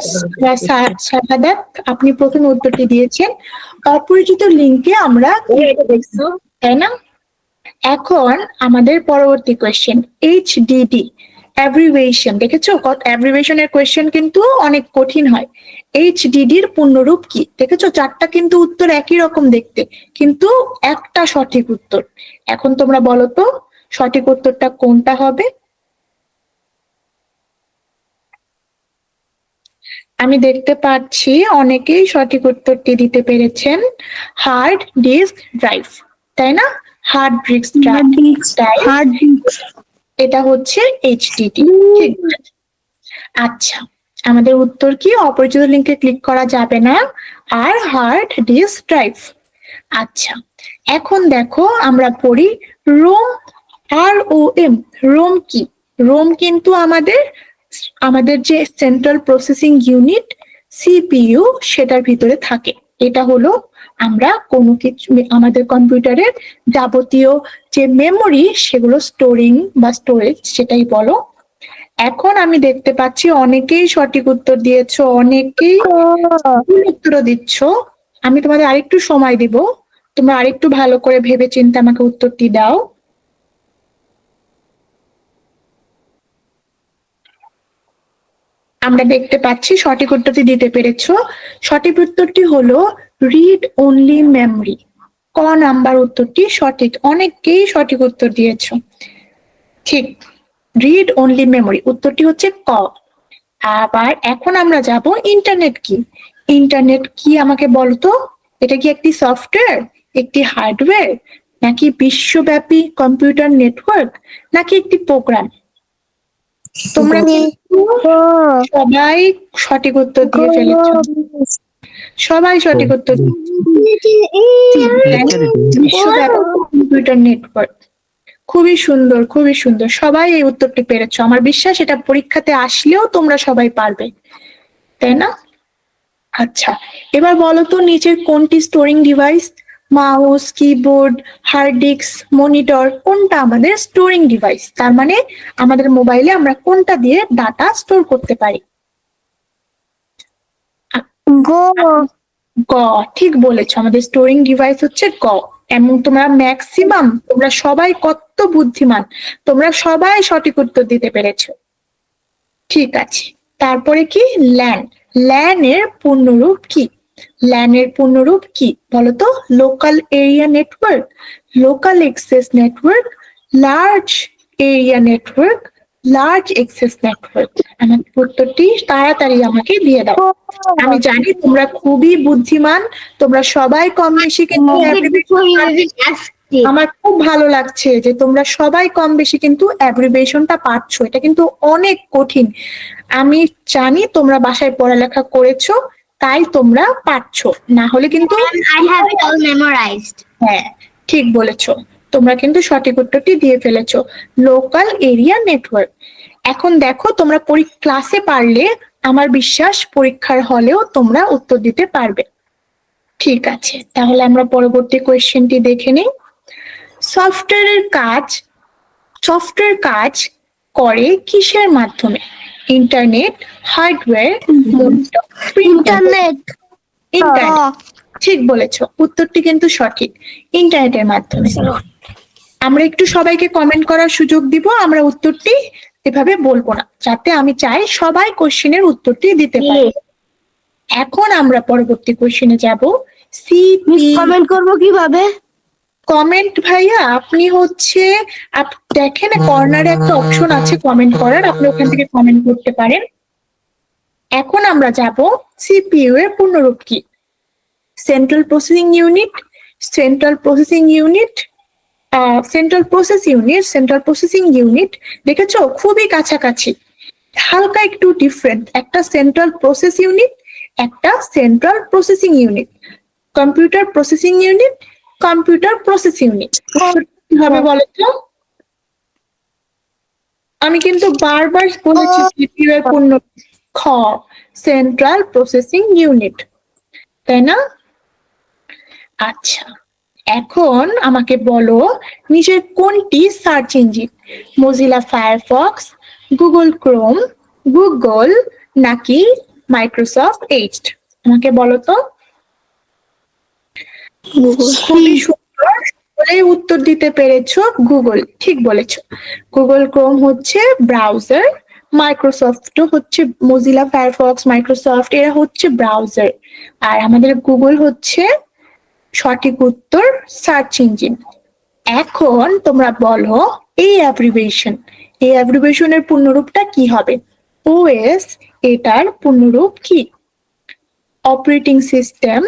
শাহাদাত, আপনি প্রথম উত্তরটি দিয়েছেন। অপরিচিত লিঙ্কে আমরা তাই না? এখন আমাদের পরবর্তী কোয়েশ্চেন, এইচডিডি অ্যাব্রিভিয়েশন। দেখেছো অ্যাব্রিভিয়েশনের কোয়েশ্চেন কিন্তু অনেক কঠিন হয়। এইচডিডির পূর্ণরূপ কি? দেখেছো চারটা কিন্তু উত্তর একই রকম দেখতে, কিন্তু একটা সঠিক উত্তর। এখন তোমরা বলো তো সঠিক উত্তরটা কোনটা হবে? আমি দেখতে পাচ্ছি অনেকেই সঠিক উত্তরটি দিতে পেরেছেন। হার্ড ডিস্ক ড্রাইভ, তাই না? হার্ড ডিস্ক ড্রাইভ, এটা হচ্ছে এইচডিডি। ঠিক আছে। আচ্ছা, আমাদের উত্তর কি? অপরিচিত লিঙ্কে ক্লিক করা যাবে না, আর হার্ড ডিস্ক ড্রাইভ। আচ্ছা, এখন দেখো আমরা পড়ি রোম। ROM, রোম কি? রোম কিন্তু আমাদের যে সেন্ট্রাল প্রসেসিং ইউনিট সিপিইউ সেটার ভিতরে থাকে। এটা হলো আমরা কোনো কিছু আমাদের কম্পিউটারের যাবতীয় যে মেমোরি সেগুলো স্টোরেজ সেটাই বলো। এখন আমি দেখতে পাচ্ছি অনেকেই সঠিক উত্তর দিয়েছো, অনেকেই ভুল উত্তর দিচ্ছ। আমি তোমাদের আরেকটু সময় দিব, তোমরা আরেকটু ভালো করে ভেবে চিন্তে আমাকে উত্তরটি দাও। আমরা দেখতে পাচ্ছি সঠিক উত্তরটি দিতে পেরেছো। সঠিক উত্তরটি হলো রিড অনলি মেমরি। ক নাম্বার উত্তরটি সঠিক, অনেকেই সঠিক উত্তর দিয়েছো। ঠিক, রিড অনলি মেমরি উত্তরটি হচ্ছে ক। আবার এখন আমরা যাব ইন্টারনেট কি? ইন্টারনেট কি আমাকে বলতো? এটা কি একটি সফটওয়্যার, একটি হার্ডওয়্যার, নাকি বিশ্বব্যাপী কম্পিউটার নেটওয়ার্ক, নাকি একটি প্রোগ্রাম? তোমরা সবাই সঠিক উত্তর দিয়ে ফেলেছ, সবাই সঠিক উত্তর। বিশ্বব্যাপী কম্পিউটার নেটওয়ার্ক। খুবই সুন্দর, খুবই সুন্দর, সবাই এই উত্তরটি পেরেছো। আমার বিশ্বাস এটা পরীক্ষাতে আসলেও তোমরা সবাই পারবে, তাই না? আচ্ছা, এবার বলো তো নিচের কোনটি storing device? Mouse, keyboard, hard disk, monitor, কোনটা আমাদের স্টোরিং ডিভাইস? তার মানে আমাদের মোবাইলে আমরা কোনটা দিয়ে ডাটা স্টোর করতে পারি? গ, ঠিক বলেছো, আমাদের স্টোরিং ডিভাইস হচ্ছে গ। এবং তোমরা সবাই কত বুদ্ধিমান, তোমরা সবাই সঠিক উত্তর দিতে পেরেছো। ঠিক আছে, তারপরে কি? ল্যান। ল্যান এর পূর্ণরূপ কি? ল্যান এর পূর্ণরূপ কি বলতো? Local area network, local access network, large area network, large access network. আমার উত্তরটি তাড়াতাড়ি আমাকে দিয়ে দাও। আমি জানি তোমরা খুবই বুদ্ধিমান, তোমরা সবাই কম বেশি কিন্তু আমার খুব ভালো লাগছে যে তোমরা সবাই কম বেশি কিন্তু অ্যাব্রিভিয়েশনটা পারছো। এটা কিন্তু অনেক কঠিন। আমি জানি তোমরা বাসায় পড়ালেখা করেছো, তাই তোমরা পারছো, না হলে কিন্তু হ্যাঁ, ঠিক বলেছো, তোমরা কিন্তু সঠিক উত্তরটি দিয়ে ফেলেছো, লোকাল এরিয়া নেটওয়ার্ক। এখন দেখো তোমরা ক্লাসে পারলে আমার বিশ্বাস পরীক্ষার হলেও তোমরা উত্তর দিতে পারবে। ঠিক আছে, তাহলে আমরা পরবর্তী কোয়েশ্চেনটি দেখে নিই। সফটওয়্যার কাজ করে কিসের মাধ্যমে? Internet, hardware, monitor, printer. Internet, ঠিক বলেছো, উত্তরটি কিন্তু সঠিক, ইন্টারনেটের মাধ্যমে। আমরা একটু সবাইকে কমেন্ট করার সুযোগ দিব, আমরা উত্তরটি এভাবে বলবো না, যাতে আমি চাই সবাই কোশ্চেনের উত্তরটি দিতে পারে। এখন আমরা পরবর্তী কোশ্চেনে যাব। কমেন্ট করব কিভাবে? কমেন্ট ভাইয়া আপনি হচ্ছে দেখেন কর্নারে একটা অপশন আছে কমেন্ট করার, আপনি ওখান থেকে কমেন্ট করতে পারেন। এখন আমরা যাব সিপিইউ এর পূর্ণরূপ কি? Central processing unit, central processing unit, central processing unit. দেখেছো, খুবই কাছাকাছি, হালকা একটু ডিফারেন্ট। একটা সেন্ট্রাল প্রসেস ইউনিট, একটা central processing unit. Computer processing unit, computer process unit. কিভাবে বলো তো? আমি কিন্তু বারবার বলেছি সিপিইউ এর পূর্ণ খ, সেন্ট্রাল প্রসেসিং ইউনিট, তাই না? আচ্ছা, এখন আমাকে বলো নিচের কোনটি search engine? Mozilla Firefox, Google Chrome, Google নাকি মাইক্রোসফট এজ? আমাকে বলো তো। খুবই সুন্দর, বলে উত্তর দিতে পেরেছো, গুগল, ঠিক বলেছো। গুগল ক্রোম হচ্ছে ব্রাউজার, মাইক্রোসফট হচ্ছে মজিলা ফায়ারফক্স, মাইক্রোসফট এরা হচ্ছে ব্রাউজার, আর আমাদের গুগল হচ্ছে সঠিক উত্তর সার্চ ইঞ্জিন। এখন তোমরা বলো এই অ্যাব্রিভিয়েশনের পূর্ণরূপটা কি হবে? ওএস এটার পূর্ণরূপ কি? Operating system,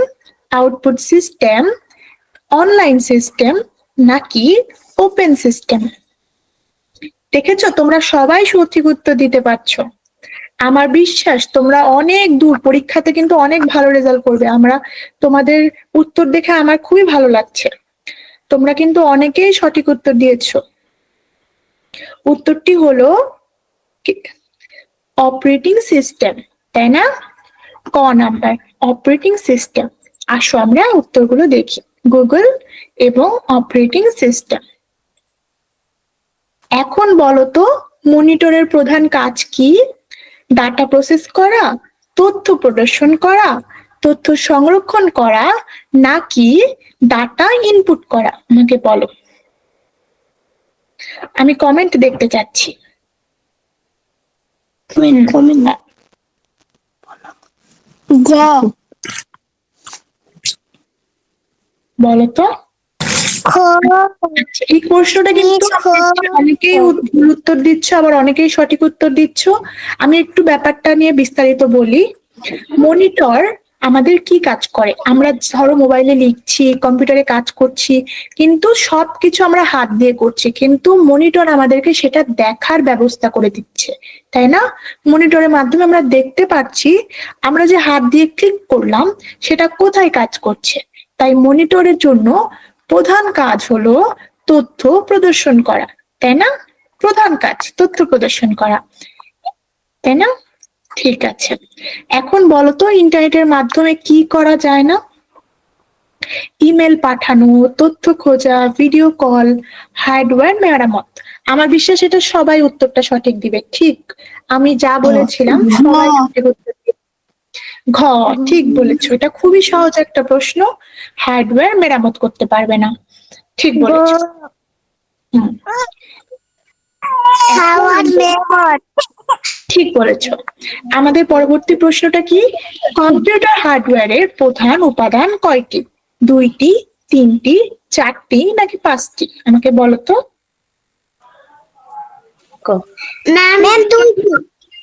output system, online system নাকি ওপেন সিস্টেম? দেখেছো, তোমরা সবাই সঠিক উত্তর দিতে পারছো। আমার বিশ্বাস তোমরা অনেক দূর পরীক্ষাতে কিন্তু অনেক ভালো রেজাল্ট করবে। আমরা তোমাদের উত্তর দেখে আমার খুবই ভালো লাগছে, তোমরা কিন্তু অনেকেই সঠিক উত্তর দিয়েছো। উত্তরটি হলো অপারেটিং সিস্টেম, তাই না? ক নাম্বার, অপারেটিং সিস্টেম। আসো আমরা উত্তরগুলো দেখি। গুগল এবং অপারেটিং সিস্টেম। এখন বলো তো মনিটরের প্রধান কাজ কি? ডাটা প্রসেস করা, তথ্য প্রদর্শন করা, তথ্য সংরক্ষণ করা নাকি ডাটা ইনপুট করা? আমাকে বলো, আমি কমেন্ট দেখতে চাচ্ছি। বলো তো। আচ্ছা, এই প্রশ্নটা কিন্তু অনেকেই ভুল উত্তর দিচ্ছ, আবার অনেকেই সঠিক উত্তর দিচ্ছ। আমি একটু ব্যাপারটা নিয়ে বিস্তারিত বলি। মনিটর আমাদের কি কাজ করে? আমরা ধরো মোবাইলে লিখছি, কম্পিউটারে কাজ করছি, কিন্তু সবকিছু আমরা হাত দিয়ে করছি, কিন্তু মনিটর আমাদেরকে সেটা দেখার ব্যবস্থা করে দিচ্ছে, তাই না? মনিটরের মাধ্যমে আমরা দেখতে পাচ্ছি আমরা যে হাত দিয়ে ক্লিক করলাম সেটা কোথায় কাজ করছে। তাই মনিটরের জন্য প্রধান কাজ হলো তথ্য প্রদর্শন করা, তাই না? প্রধান কাজ তথ্য প্রদর্শন করা, তাই না? ঠিক আছে, এখন বলো তো ইন্টারনেটের মাধ্যমে কি করা যায় না? ইমেল পাঠানো, তথ্য খোঁজা, ভিডিও কল, হার্ডওয়্যার মেরামত। আমার বিশ্বাস এটা সবাই উত্তরটা সঠিক দিবে, ঠিক? আমি যা বলেছিলাম সবাই সঠিক উত্তর দিবে। ঘ, ঠিক বলেছো, এটা খুবই সহজ একটা প্রশ্ন। হার্ডওয়্যার মেরামত করতে পারবে না, ঠিক বলেছো। ঠিক বলেছো। আমাদের পরবর্তী প্রশ্নটা কি? কম্পিউটার হার্ডওয়্যারের প্রধান উপাদান কয়টি? 2টি, 3টি, 4টি নাকি 5টি? আমাকে বলো তো।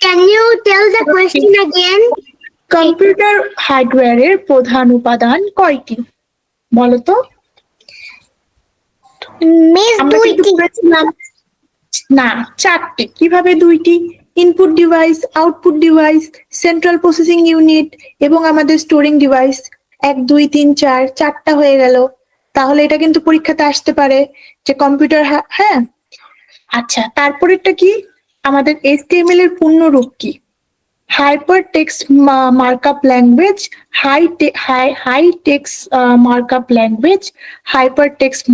Can you tell the question again? Computer হার্ডওয়্যারের প্রধান উপাদান কয়টি? বলো তো। আমরা কিন্তু বলেছিলাম না 4টি। কিভাবে 2টি? Input device, output device, central processing unit এবং আমাদের স্টোরিং ডিভাইস। 1 2 3 4, 4টা হয়ে গেল। তাহলে এটা কিন্তু পরীক্ষাতে আসতে পারে যে কম্পিউটার, হ্যাঁ। আচ্ছা, তারপরেরটা কি? আমাদের HTML এর পূর্ণরূপ কি? hypertext markup language, high text markup language, hypertext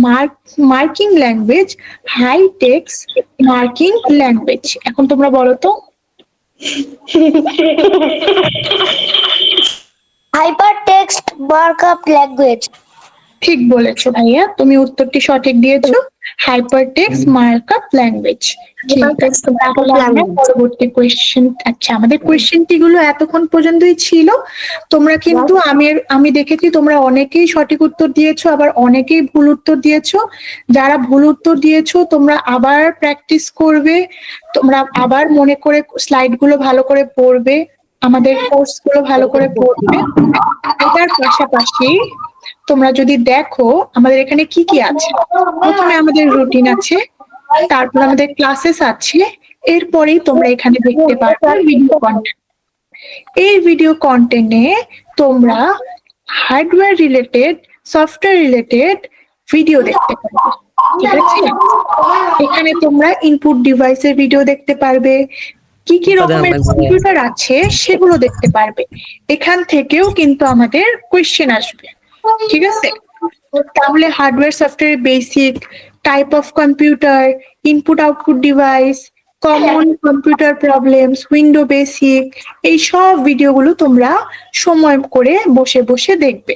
marking language, high text marking language. এখন তোমরা বলো তো। hypertext markup language. ঠিক বলেছো ভাইয়া, তুমি উত্তরটি সঠিক দিয়েছো, হাইপারটেক্সট মার্কআপ ল্যাঙ্গুয়েজ। ঠিক আছে, তাহলে আমরা পরবর্তী কোয়েশ্চেন, আচ্ছা আমাদের কোয়েশ্চেনটি গুলো এতক্ষণ পর্যন্তই ছিল। তোমরা কিন্তু আমি দেখেছি তোমরা অনেকেই সঠিক উত্তর দিয়েছো, আবার অনেকেই ভুল উত্তর দিয়েছো। যারা ভুল উত্তর দিয়েছো তোমরা আবার প্র্যাকটিস করবে, তোমরা আবার মনে করে স্লাইড গুলো ভালো করে পড়বে, আমাদের কোর্স গুলো ভালো করে পড়বে। এটার পাশাপাশি তোমরা যদি দেখো আমাদের এখানে কি কি আছে, প্রথমে আমাদের রুটিন আছে, তারপর আমাদের ক্লাসেস আছে, এরপরেই তোমরা এখানে দেখতে পারবে ভিডিও কন্টেন্ট। এই ভিডিও কন্টেন্টে তোমরা hardware related, software related video দেখতে পারবে। ঠিক আছে, এখানে তোমরা ইনপুট ডিভাইসের ভিডিও দেখতে পারবে, কি কি রকমের কম্পিউটার আছে সেগুলো দেখতে পারবে। এখান থেকেও কিন্তু আমাদের কোয়েশ্চেন আসবে। ঠিক আছে, তাহলে hardware software basic, type of computer, input output device, common computer problems, window basic, এই সব ভিডিওগুলো তোমরা সময় করে বসে বসে দেখবে।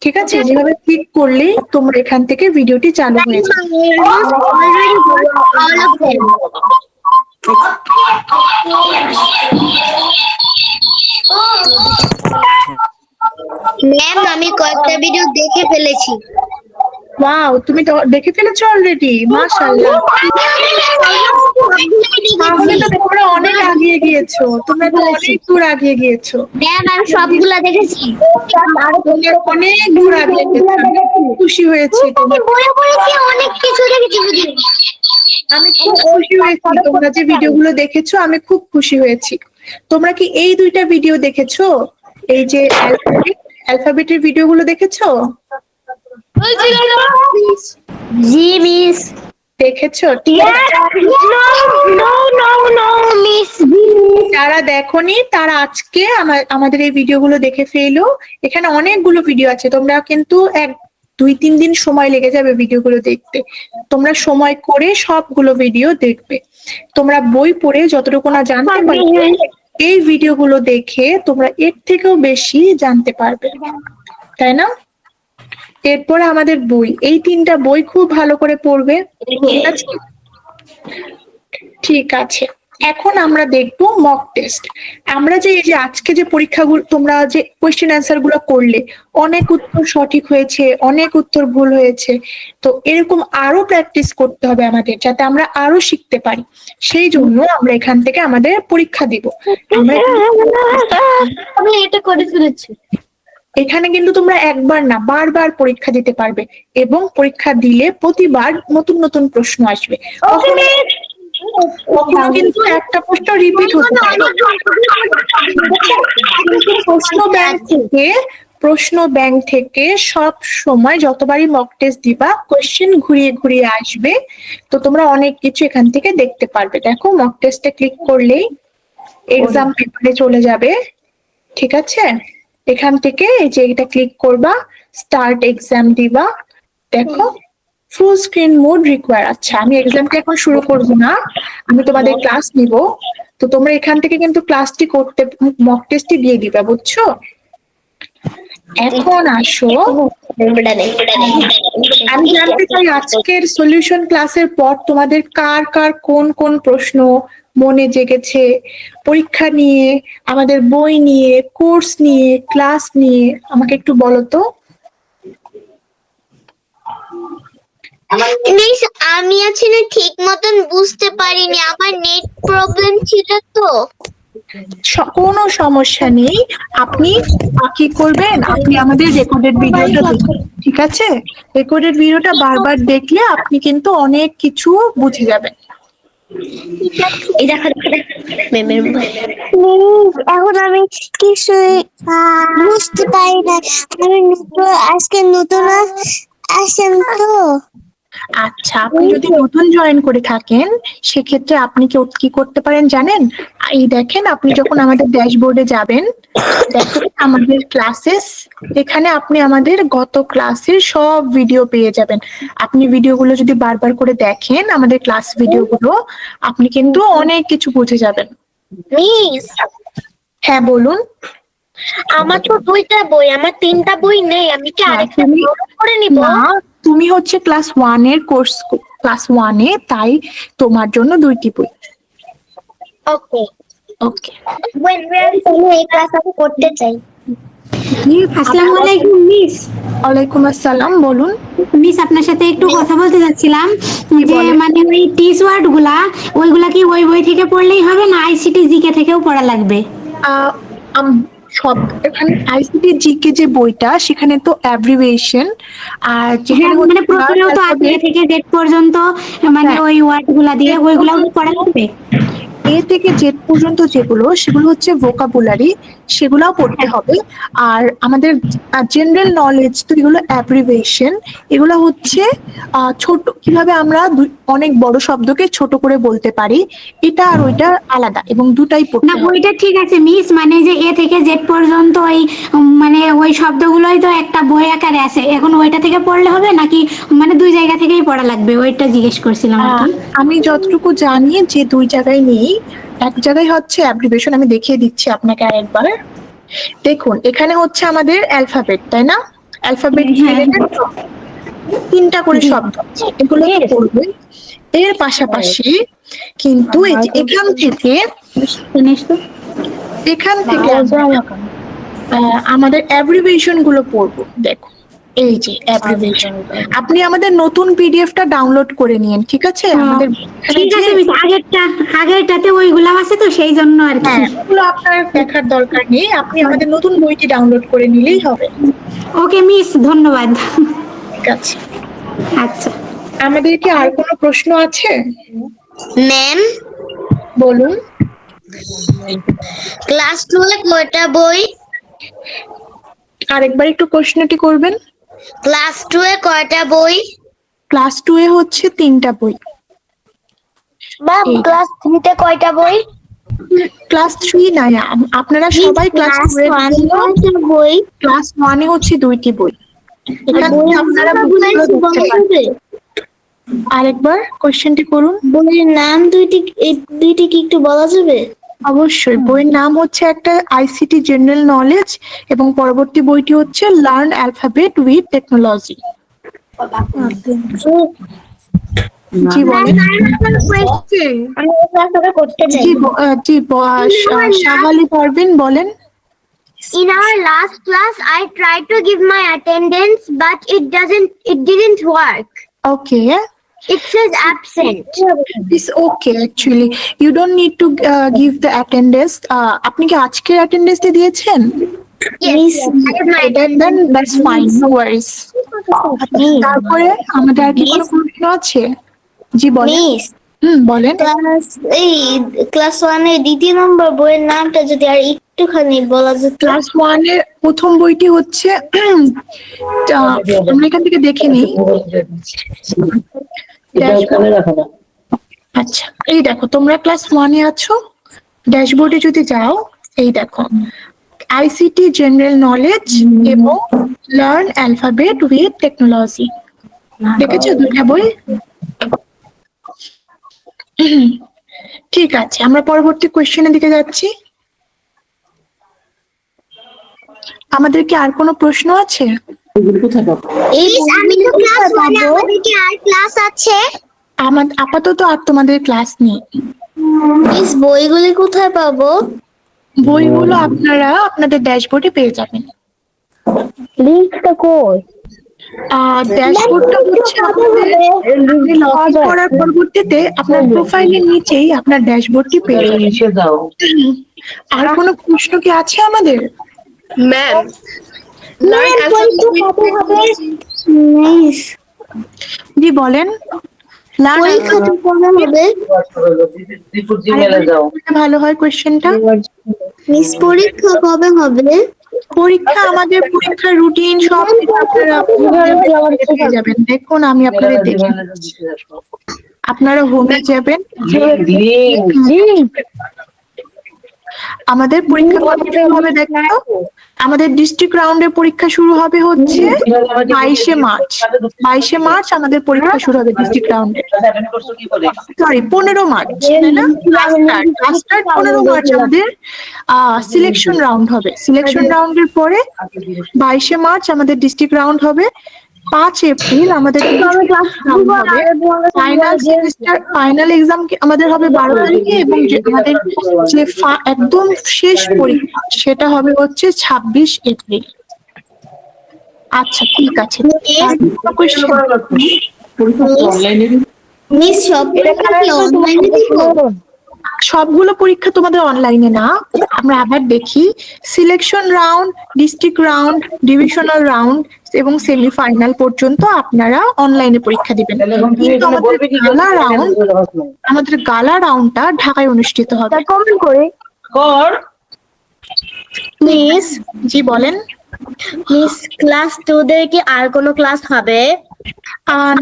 ঠিক আছে, যেভাবে ক্লিক করলেই তোমরা এখান থেকে ভিডিওটি চালু হয়ে যাবে। ম্যাম আমি কয়েকটা ভিডিও দেখে ফেলেছি। ওয়াও, তুমি তো দেখে ফেলেছো অলরেডি, মাশাআল্লাহ। তাহলে তো তোমরা অনেক আগিয়ে গিয়েছো, তোমরা তো অনেক দূর আগিয়ে গিয়েছো। ম্যাম আমি সবগুলা দেখেছি। তোমরা অনেক দূর আগিয়ে গিয়েছো, আমি খুশি হয়েছি তোমার। বলে বলেছি অনেক কিছু দেখেছি বুঝি। আমি খুব খুশি হয়েছি তোমরা যে ভিডিওগুলো দেখেছো, আমি খুব খুশি হয়েছি। তোমরা কি এই দুইটা ভিডিও দেখেছো, এই যে অ্যালফাবেটের ভিডিওগুলো দেখেছো? জি মিস। দেখেছো? যারা দেখোনি তারা আজকে আমাদের এই ভিডিওগুলো দেখে ফেলো। এখানে অনেকগুলো ভিডিও আছে, তোমরা কিন্তু 2-3 দিন সময় লেগে যাবে ভিডিওগুলো দেখতে। তোমরা সময় করে সবগুলো ভিডিও দেখবে। তোমরা বই পড়ে যতটুকু না জানতে পারবে, এই ভিডিওগুলো দেখে তোমরা এর থেকেও বেশি জানতে পারবে, তাই না? এরপরে আমাদের বই, এই 3টা বই খুব ভালো করে পড়বে। ঠিক আছে, ঠিক আছে। এখন আমরা দেখবো মক টেস্ট। আমরা যে এই যে আজকে যে পরীক্ষাগুলো তোমরা যে কোয়েশ্চেন অ্যান্সার গুলো করলে, অনেক উত্তর সঠিক হয়েছে, অনেক উত্তর ভুল হয়েছে। তো এরকম আরো প্র্যাকটিস করতে হবে আমাদের, যাতে আমরা আরো শিখতে পারি। সেই জন্য আমরা এখান থেকে আমাদের পরীক্ষা দিব। আমি এটা করে ফেলেছি। এখানে কিন্তু তোমরা একবার না বারবার পরীক্ষা দিতে পারবে, এবং পরীক্ষা দিলে প্রতিবার নতুন নতুন প্রশ্ন আসবে। কখনো কিন্তু একটা প্রশ্ন রিপিট হতে পারে। প্রশ্ন ব্যাংক থেকে সব সময় যতবারই মক টেস্ট দিবা কোশ্চেন ঘুরিয়ে ঘুরিয়ে আসবে, তো তোমরা অনেক কিছু এখান থেকে দেখতে পারবে। দেখো, মক টেস্টে ক্লিক করলেই এক্সাম পেপারে চলে যাবে। ঠিক আছে, এখান থেকে এই যে এটা ক্লিক করবা, স্টার্ট এক্সাম দিবা। দেখো, ফুল স্ক্রিন মোড রিকোয়ার। আচ্ছা, আমি এক্সামটা এখন শুরু করব না, আমি তোমাদের ক্লাস নিব। তো তোমরা এখান থেকে কিন্তু ক্লাসটি করতে, মক টেস্টটি দিয়ে দিবা, বুঝছো? এখন আসো, আমি জানতে চাই আজকের সলিউশন ক্লাসের পর তোমাদের কার কার কোন কোন প্রশ্ন মনে জেগেছে, পরীক্ষা নিয়ে, আমাদের বই নিয়ে, কোর্স নিয়ে, ক্লাস নিয়ে, আমাকে একটু বলো তো। মিস আমি আসলে ঠিক মতন বুঝতে পারিনি, আমার নেট প্রবলেম ছিল তো। কোনো সমস্যা নেই, আপনি কি করবেন, আপনি আমাদের রেকর্ডেড ভিডিওটা দেখুন। ঠিক আছে, রেকর্ডেড ভিডিওটা বারবার দেখলে আপনি কিন্তু অনেক কিছু বুঝে যাবেন। এই দেখো এখন আমি কিছুই বুঝতে পারি না। আমি আজকে নতুন আসেন তো। আচ্ছা, আপনি যদি নতুন জয়েন করে থাকেন সেক্ষেত্রে আপনি কি করতে পারেন জানেন? এই দেখেন, আপনি যখন আমাদের ড্যাশবোর্ডে যাবেন, দেখেন আমাদের ক্লাসেস, এখানে আপনি আমাদের গত ক্লাসের সব ভিডিও পেয়ে যাবেন। আপনি ভিডিওগুলো যদি বারবার করে দেখেন, আমাদের ক্লাস ভিডিওগুলো, আপনি কিন্তু অনেক কিছু বুঝে যাবেন। মিস, হ্যাঁ বলুন। আমার তো 2টা বই, আমার 3টা বই নেই, আমি কি হ্যাঁ, আরেকটা তুমি- ডাউনলোড করে নিব? না, তুমি হচ্ছে ক্লাস 1 এর কোর্স, ক্লাস 1 এ, তাই তোমার জন্য 2টি বই। ওকে, ওকে। আমি এই ক্লাস আমি করতে চাই। আসসালামু আলাইকুম মিস। ওয়ালাইকুম আসসালাম, বলুন। মিস, আপনার সাথে একটু কথা বলতে যাচ্ছিলাম যে বলেন। মানে ওই টিস ওয়ার্ড গুলা, ওইগুলা কি ওই বই থেকে পড়লেই হবে না আইসিটি জিকে থেকেও পড়া লাগবে? আহ, সব এখানে আইসিটি জিকে যে বইটা, সেখানে তো অ্যাব্রিভিয়েশন আর হ্যাঁ, যেখানে মানে হচ্ছে প্রথমেও তো আছে এ থেকে জেড পর্যন্ত, মানে হ্যাঁ। ওই ওয়ার্ড গুলা দিয়ে ওইগুলাও কি পড়া লাগবে? এ থেকে জেড পর্যন্ত যেগুলো, সেগুলো হচ্ছে ভোকাবুলারি, সেগুলাও পড়তে হবে। আর আমাদের জেনারেল নলেজ তো এগুলো অ্যাব্রিভিয়েশন, এগুলো হচ্ছে ছোট, কিভাবে আমরা অনেক বড় শব্দকে ছোট করে বলতে পারি, এটা আর ওইটা আলাদা, এবং দুটাই না, পড়তে হবে। বইটা ঠিক আছে মিস, মানে যে এ থেকে জেড পর্যন্ত ওই মানে ওই শব্দগুলোই তো একটা বই আকারে আছে, এখন ওইটা থেকে পড়লে হবে নাকি মানে দুই জায়গা থেকেই পড়া লাগবে? ওইটা জিজ্ঞেস করছিলাম আর কি। আমি যতটুকু জানি যে দুই জায়গায় নেই, এক জায়গায় হচ্ছে অ্যাব্রিভিয়েশন। আমি দেখিয়ে দিচ্ছি আপনাকে আরেকবার। দেখুন, এখানে হচ্ছে আমাদের অ্যালফাবেট, তাই না? অ্যালফাবেট হ্যাঁ। রিলেটেড 3টা করে শব্দ আছে, এগুলো তো পড়বে। এর পাশাপাশি কিন্তু এই যে এখান থেকে আমাদের অ্যাব্রিভিয়েশন গুলো পড়বো। দেখো, এই যে অ্যাব্রিভিয়েশন, আপনি আমাদের নতুন পিডিএফটা ডাউনলোড করে নিন, ঠিক আছে? আমাদের ঠিক আছে মিস, আগেরটাতে ওইগুলা আছে তো সেই জন্য আর কি। হ্যাঁ, ওগুলো আপনার দেখার দরকার নেই, আপনি আমাদের নতুন বইটি ডাউনলোড করে নিলেই হবে। ওকে মিস, ধন্যবাদ। ঠিক আছে। আচ্ছা, আমাদের কি আর কোনো প্রশ্ন আছে? ম্যাম, বলুন। ক্লাস 2 এ কয়টা বই? আরেকবার একটু প্রশ্নটি করবেন। ক্লাস 2 এ কয়টা বই? ক্লাস 2 এ হচ্ছে 3টা বই। ম্যাম, এই। ক্লাস 3 তে কয়টা বই? ক্লাস 3 না, আপনারা সবাই ক্লাস 2 এর জন্য, বই? ক্লাস 1 এ হচ্ছে 2টি বই। এখান থেকে আপনারা বইগুলো দেখতে পারেন। আরেকবার কোশ্চেনটি করুন। বইয়ের নাম দুইটি কি একটু বলা যাবে? অবশ্যই, বইয়ের নাম হচ্ছে একটা আইসিটি জেনারেল নলেজ, এবং পরবর্তী বইটি হচ্ছে লার্ন অ্যালফাবেট উইথ টেকনোলজি। জি বলেন। আমি এই ক্লাসটা করতে চাই। শাহালি পারবেন, বলেন। In our last class, I tried to give my attendance, but it didn't work. Okay, It says absent. it's okay actually. You don't need to give the attendance. আপনি কি আজকের অ্যাটেন্ডেন্সটি দিয়েছেন? Yes, I have my Then that's fine, no worries. তারপরে আমাদের আর কি কোনো প্রশ্ন আছে? জি বলেন। মিস, বলেন। ক্লাস 1 এর দ্বিতীয় নম্বর বইয়ের নামটা যদি আর একটুখানি বলা যেত। ক্লাস 1 এর প্রথম বইটি হচ্ছে আমরা এখান থেকে দেখে নিই। আচ্ছা, এই দেখো, তোমরা ক্লাস 1 এ আছো, ড্যাশবোর্ডে যদি যাও, এই দেখো আইসিটি জেনারেল নলেজ এবং লার্ন অ্যালফাবেট উইথ টেকনোলজি, দেখেছো 2টা বই? ঠিক আছে, আমরা পরবর্তী কোশ্চেনের দিকে যাচ্ছি। আমাদের কি আর কোনো প্রশ্ন আছে? আমি তো ক্লাস 1 এ, আমাদের কি আর ক্লাস আছে? আপাতত আর তোমাদের ক্লাস নেই। মিস, বইগুলি কোথায় পাবো? বইগুলো আপনারা আপনাদের ড্যাশবোর্ডে পেয়ে যাবেন। লিংকটা কই? ড্যাশবোর্ডটা হচ্ছে আপনি লগ ইন করার পরবর্তীতে আপনার প্রোফাইলের নিচেই আপনার ড্যাশবোর্ডটি পেয়ে যাবেন। আর কোনো প্রশ্ন কি আছে আমাদের? ম্যাম, মিস, জি বলেন। লার্ন পরীক্ষাটা কবে হবে? ভালো হয় কোশ্চেনটা। মিস, পরীক্ষা কবে হবে? পরীক্ষা আমাদের পরীক্ষার রুটিন সব কিছু আপনারা পেয়ে যাবেন। দেখুন আমি আপনাদের দেখে দিচ্ছি। আপনারা হোমে যাবেন, আমাদের পরীক্ষা কবে শুরু হবে দেখো। আমাদের ডিস্ট্রিক্ট রাউন্ডের পরীক্ষা শুরু হবে হচ্ছে 22শে মার্চ। 22শে মার্চ আমাদের পরীক্ষা শুরু হবে ডিস্ট্রিক্ট রাউন্ডে। সরি 15 মার্চ, তাই না? লাস্ট 15 মার্চ আমাদের সিলেকশন রাউন্ড হবে। সিলেকশন রাউন্ডের পরে 22শে মার্চ আমাদের ডিস্ট্রিক্ট রাউন্ড হবে। 5 এপ্রিল আমাদের রাউন্ড হবে। ফাইনাল সেমিস্টার ফাইনাল এক্সাম আমাদের হবে 12 তারিখে, এবং যে আমাদের যে একদম শেষ পরীক্ষা সেটা হবে হচ্ছে 26 এপ্রিল। আচ্ছা ঠিক আছে। আর কোনো question? মিস সবগুলো কি অনলাইনে দেখো? সবগুলো পরীক্ষা তোমাদের অনলাইনে না, আমরা আবার দেখি। Selection round, district round, divisional round এবং সেমিফাইনাল পর্যন্ত আপনারা অনলাইনে পরীক্ষা দিবেন। কিন্তু আমাদের গালা রাউন্ডটা ঢাকায় অনুষ্ঠিত হবে। কমেন্ট করে মিস, জি বলেন। মিস ক্লাস 2 দের কি আর কোনো ক্লাস হবে?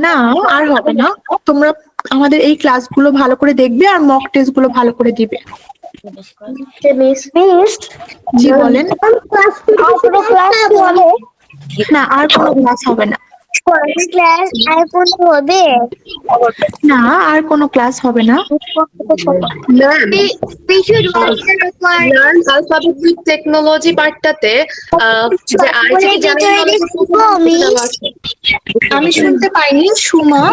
না, আর হবে না। তোমরা আমাদের এই ক্লাসগুলো ভালো করে দেখবে আর মক টেস্ট গুলো ভালো করে দিবে। মিস জি বলেন। ক্লাস হবে? না, আর কোনো ক্লাস হবে না। ক্লাস আর কোনো হবে? না, আর কোনো ক্লাস হবে না। লার্ন আলফাবেট উইথ টেকনোলজি পার্টটাতে যে আইসিটি জেনারেল নলেজ আছে। আমি শুনতে পাইনি সুমা।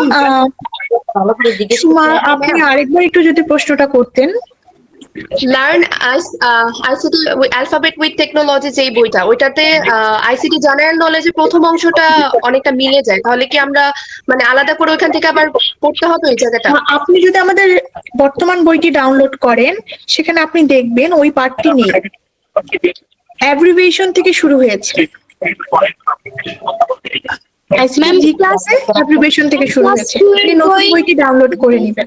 সুমা, আপনি আরেকবার একটু যদি প্রশ্নটা করতেন। Learn ICT alphabet with technology যেই বইটা, ওইটাতে আইসিটি জেনারেল নলেজের প্রথম অংশটা অনেকটা মিলে যায়। তাহলে কি আমরা মানে আলাদা করে ওইখান থেকে আবার পড়তে হবে ওই জায়গাটা? আপনি যদি আমাদের বর্তমান বইটি ডাউনলোড করেন, সেখানে আপনি দেখবেন ওই পার্টটি নেই, অ্যাব্রিভিয়েশন থেকে শুরু হয়েছে। জি ক্লাসে অ্যাব্রিভিয়েশন থেকে শুরু হয়েছে। আপনি নতুন বইটি ডাউনলোড করে নেবেন।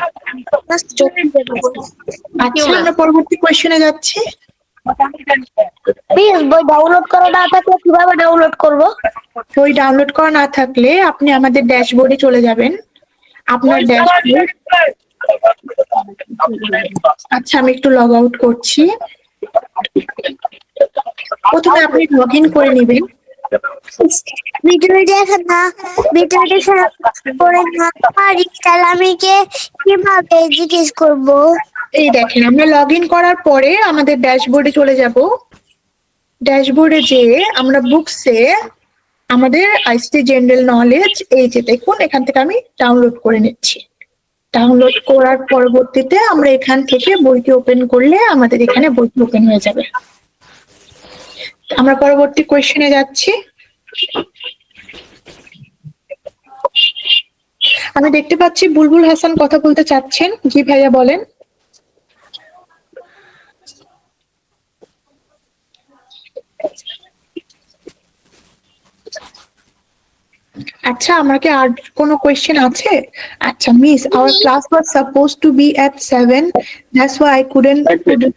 আচ্ছা, আমরা পরবর্তী কোয়েশ্চেনে যাচ্ছি। প্লিজ বই ডাউনলোড করা না থাকলে কিভাবে ডাউনলোড করব? বই ডাউনলোড করা না থাকলে আপনি আমাদের ড্যাশবোর্ডে চলে যাবেন। আপনার ড্যাশবোর্ড, আচ্ছা আমি একটু লগ আউট করছি। প্রথমে আপনি লগ ইন করে নেবেন। ভিডিওটি এখন না, ভিডিওটি করে না পারি তাহলে আমি কিভাবে জিজ্ঞেস করব? এই দেখেন, আমরা লগ ইন করার পরে আমাদের ড্যাশবোর্ডে চলে যাব। ড্যাশবোর্ডে যেয়ে আমরা বুকসে আমাদের আইসিটি জেনারেল নলেজ, এই যে দেখুন এখান থেকে আমি ডাউনলোড করে নিচ্ছি। ডাউনলোড করার পরবর্তীতে আমরা এখান থেকে বইটি ওপেন করলে আমাদের এখানে বইটি ওপেন হয়ে যাবে। আমরা পরবর্তী কোয়েশ্চেনে যাচ্ছি। আমি দেখতে পাচ্ছি বুলবুল হাসান কথা বলতে চাচ্ছেন। জি ভাইয়া বলেন। আচ্ছা, আমার কি আর কোনো কোয়েশ্চেন আছে? আচ্ছা miss, our class was supposed to be at 7, that's why I couldn't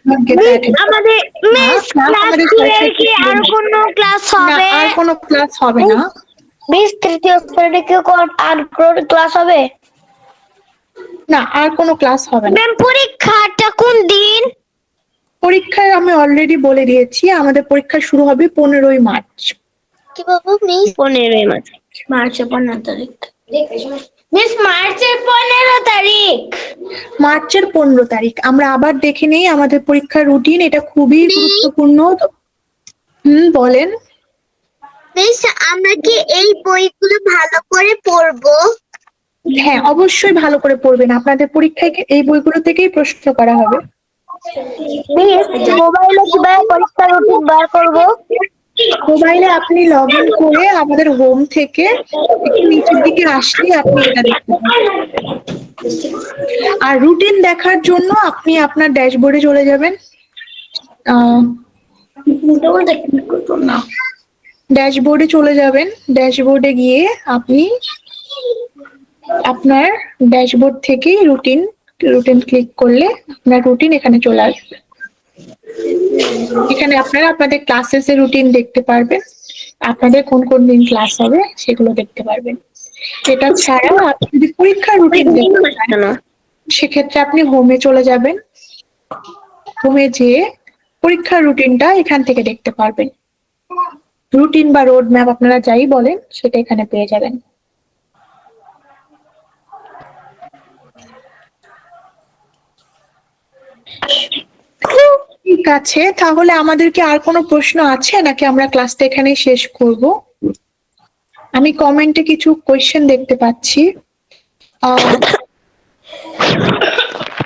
not get that. আমাদের মিস ক্লাস কি আর কোনো ক্লাস না, হবে? আর কোনো ক্লাস হবে না। মিস তৃতীয় শ্রেণীতে কি আর কোনো ক্লাস হবে? না, আর কোনো ক্লাস হবে না। ম্যাম পরীক্ষাটা কোন দিন? পরীক্ষায় আমি অলরেডি বলে দিয়েছি, আমাদের পরীক্ষা শুরু হবে 15ই মার্চ। কি বাবু মিস 15 মার্চ? মার্চের 15 তারিখ। মিস মার্চের 15 তারিখ। মার্চের 15 তারিখ। আমরা আবার দেখে নেই আমাদের পরীক্ষার রুটিন, এটা খুবই গুরুত্বপূর্ণ। বলেন। মিস আমরা কি এই বইগুলো ভালো করে পড়বো? হ্যাঁ, অবশ্যই ভালো করে পড়বেন। আপনাদের পরীক্ষায় এই বইগুলো থেকেই প্রশ্ন করা হবে। মিস মোবাইলে কিভাবে পরীক্ষার রুটিন বার করব? মোবাইলে আপনি লগ ইন করে আমাদের হোম থেকে একটু নিচের দিকে আসলে আপনি এটা দেখতে পাবেন। আর রুটিন দেখার জন্য আপনি আপনার ড্যাশবোর্ডে চলে যাবেন। ড্যাশবোর্ডে চলে যাবেন। ড্যাশবোর্ডে গিয়ে আপনি আপনার ড্যাশবোর্ড থেকে রুটিন ক্লিক করলে আপনার রুটিন এখানে চলে আসবে। এখানে আপনারা আপনাদের ক্লাসেস এর রুটিন দেখতে পারবেন, আপনাদের কোন কোন দিন ক্লাস হবে সেগুলো দেখতে পারবেন। এটা ছাড়াও আপনি যদি পরীক্ষার রুটিন দেখতে চান সেক্ষেত্রে আপনি হোমে চলে যাবেন, হোমে যেয়ে পরীক্ষার রুটিনটা এখান থেকে দেখতে পারবেন। রুটিন বা রোড ম্যাপ আপনারা যাই বলেন সেটা এখানে পেয়ে যাবেন। ঠিক আছে, তাহলে আমাদের কি আর কোনো প্রশ্ন আছে নাকি আমরা ক্লাসটা এখানেই শেষ করব? আমি কমেন্টে কিছু কোয়েশ্চেন দেখতে পাচ্ছি।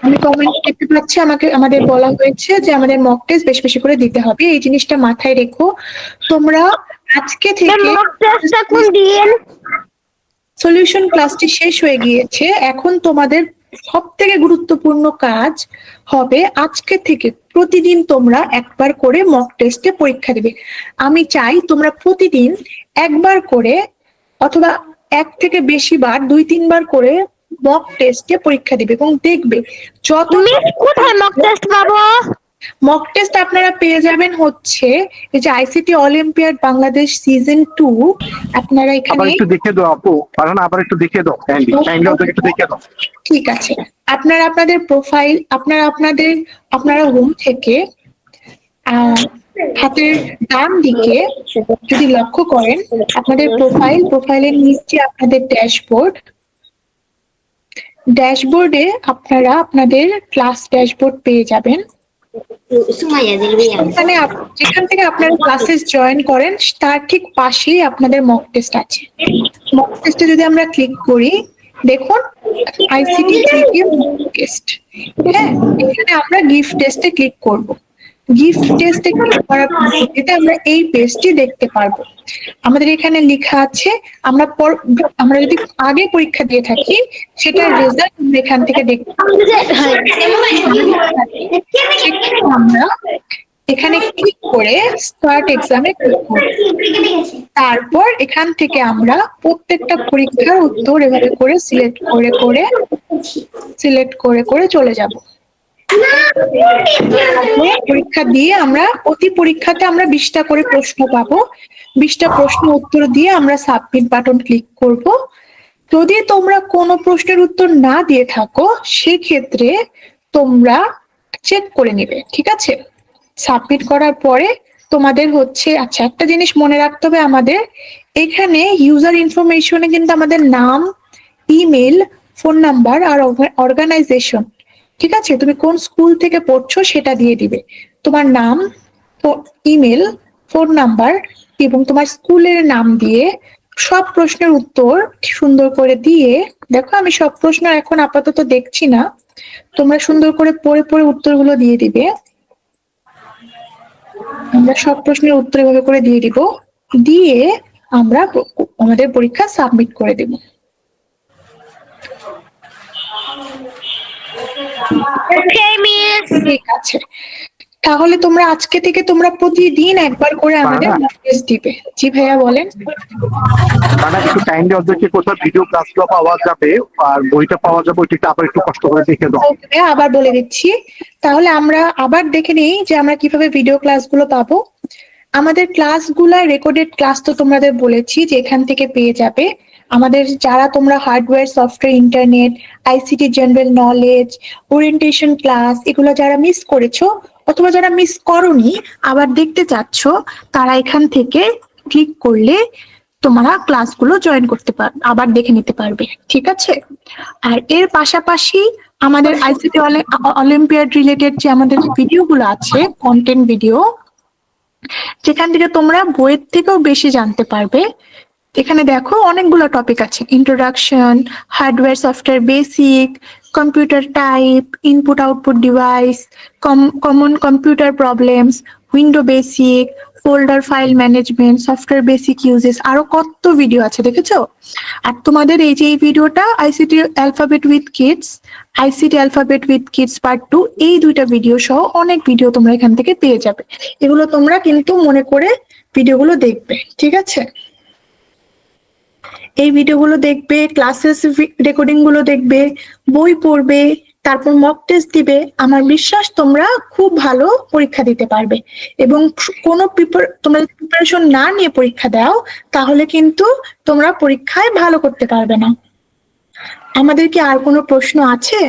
আমি কমেন্ট দেখতে পাচ্ছি আমাদের বলা হয়েছে যে আমাদের মক টেস্ট বেশি বেশি করে দিতে হবে। এই জিনিসটা মাথায় রেখো। তোমরা আজকে থেকে সলিউশন ক্লাসটি শেষ হয়ে গিয়েছে, এখন তোমাদের সব থেকে গুরুত্বপূর্ণ কাজ হবে আজকে থেকে প্রতিদিন তোমরা একবার করে মক টেস্টে পরীক্ষা দেবে। আমি চাই তোমরা প্রতিদিন একবার করে অথবা এক থেকে বেশি বার 2-3 বার করে মক টেস্টে পরীক্ষা দিবে এবং দেখবে যত কোথায় মক টেস্ট পাবো? মক টেস্ট আপনারা পেয়ে যাবেন হচ্ছে এই যে আইসিটি অলিম্পিয়াড বাংলাদেশ সিজন 2। আপনারা আবার এখানে একটু দেখে দাও আপু, ফারহানা আবার একটু দেখে দাও, একটু দেখে দাও। ঠিক আছে, আপনারা আপনাদের প্রোফাইল আপনারা হোম থেকে হাতের ডান দিকে যদি লক্ষ্য করেন আপনাদের প্রোফাইলের নিচে আপনাদের ড্যাশবোর্ডে আপনারা আপনাদের ক্লাস ড্যাশবোর্ড পেয়ে যাবেন। যেখান থেকে আপনারা ক্লাসেস জয়েন করেন তার ঠিক পাশেই আপনাদের মক টেস্ট আছে। মক টেস্টে যদি আমরা ক্লিক করি, দেখুন আইসিটি মক টেস্ট। হ্যাঁ, এখানে আমরা গিফট টেস্টে ক্লিক করব। গিফট টেস্টে ক্লিক করার পদ্ধতিতে আমরা এই পেজটি দেখতে পারবো। আমাদের এখানে লেখা আছে আমরা যদি আগে পরীক্ষা দিয়ে থাকি সেটার রেজাল্ট আমরা এখান থেকে দেখতে আমরা এখানে ক্লিক করে স্টার্ট এক্সামে ক্লিক করব। তারপর এখান থেকে আমরা প্রত্যেকটা পরীক্ষার উত্তর এভাবে করে সিলেক্ট করে চলে যাব। পরীক্ষা দিয়ে আমরা প্রতি পরীক্ষাতে আমরা 20টা করে প্রশ্ন পাবো। 20টা প্রশ্ন উত্তর দিয়ে আমরা সাবমিট বাটন ক্লিক করব। যদি তোমরা কোনো প্রশ্নের উত্তর না দিয়ে থাকো সেক্ষেত্রে তোমরা চেক করে নিবে, ঠিক আছে? সাবমিট করার পরে তোমাদের হচ্ছে আচ্ছা একটা জিনিস মনে রাখতে হবে, আমাদের এখানে ইউজার ইনফরমেশনে কিন্তু আমাদের নাম, ইমেল, ফোন নাম্বার আর অর্গানাইজেশন, ঠিক আছে? তুমি কোন স্কুল থেকে পড়ছো সেটা দিয়ে দিবে। তোমার নাম, ইমেল, ফোন নাম্বার এবং তোমার স্কুলের নাম দিয়ে সব প্রশ্নের উত্তর সুন্দর করে দিয়ে, দেখো আমি সব প্রশ্ন এখন আপাতত দেখছি না, তোমরা সুন্দর করে পড়ে উত্তরগুলো দিয়ে দিবে। আমরা সব প্রশ্নের উত্তর এভাবে করে দিয়ে দিব, দিয়ে আমরা আমাদের পরীক্ষা সাবমিট করে দেব। ঠিক আছে, তাহলে তোমরা আজকে থেকে তোমরা প্রতিদিন একবার করে আমাদের মক টেস্ট দিবে। জি ভাইয়া বলেন। মানে একটু কাইন্ডলি ওদেরকে কোথাও ভিডিও ক্লাসগুলো পাওয়া যাবে আর বইটা পাওয়া যাবে, ওইটা আবার একটু কষ্ট করে দেখে দাও। আবার বলে দিচ্ছি, তাহলে আমরা আবার দেখে নিই যে আমরা কিভাবে ভিডিও ক্লাসগুলো পাবো। আমাদের ক্লাসগুলা রেকর্ডেড ক্লাস তো তোমাদের বলেছি যে এখান থেকে পেয়ে যাবে। আমাদের যারা তোমরা hardware, software, internet, ICT general knowledge, orientation class এগুলো যারা মিস করেছো অথবা যারা মিস করোনি আবার দেখতে চাচ্ছ, তারা এখান থেকে ক্লিক করলে তোমরা ক্লাসগুলো জয়েন করতে পারবে, আবার দেখে নিতে পারবে, ঠিক আছে? আর এর পাশাপাশি আমাদের আইসিটি অলিম্পিয়াড রিলেটেড যে আমাদের ভিডিওগুলো আছে, কন্টেন্ট ভিডিও, যেখান থেকে তোমরা বইয়ের থেকেও বেশি জানতে পারবে। এখানে দেখো অনেকগুলো টপিক আছে, introduction, hardware software basic, computer type, input output device, common computer problems, window basic, folder file management, software basic uses, আরো কত ভিডিও আছে দেখেছো? আর তোমাদের এই যে এই ভিডিওটা ICT alphabet with kids part 2, এই 2টা ভিডিও সহ অনেক ভিডিও তোমরা এখান থেকে পেয়ে যাবে। এগুলো তোমরা কিন্তু মনে করে ভিডিওগুলো দেখবে, ঠিক আছে? এই ভিডিওগুলো দেখবে, ক্লাসেস রেকর্ডিং গুলো দেখবে, বই পড়বে, তারপর মক টেস্ট দিবে, আমার বিশ্বাস তোমরা খুব ভালো পরীক্ষা দিতে পারবে। এবং কোনো তোমরা প্রিপারেশন না নিয়ে পরীক্ষা দাও তাহলে কিন্তু তোমরা পরীক্ষায় ভালো করতে পারবে না। আমাদের কি আর কোনো প্রশ্ন আছে?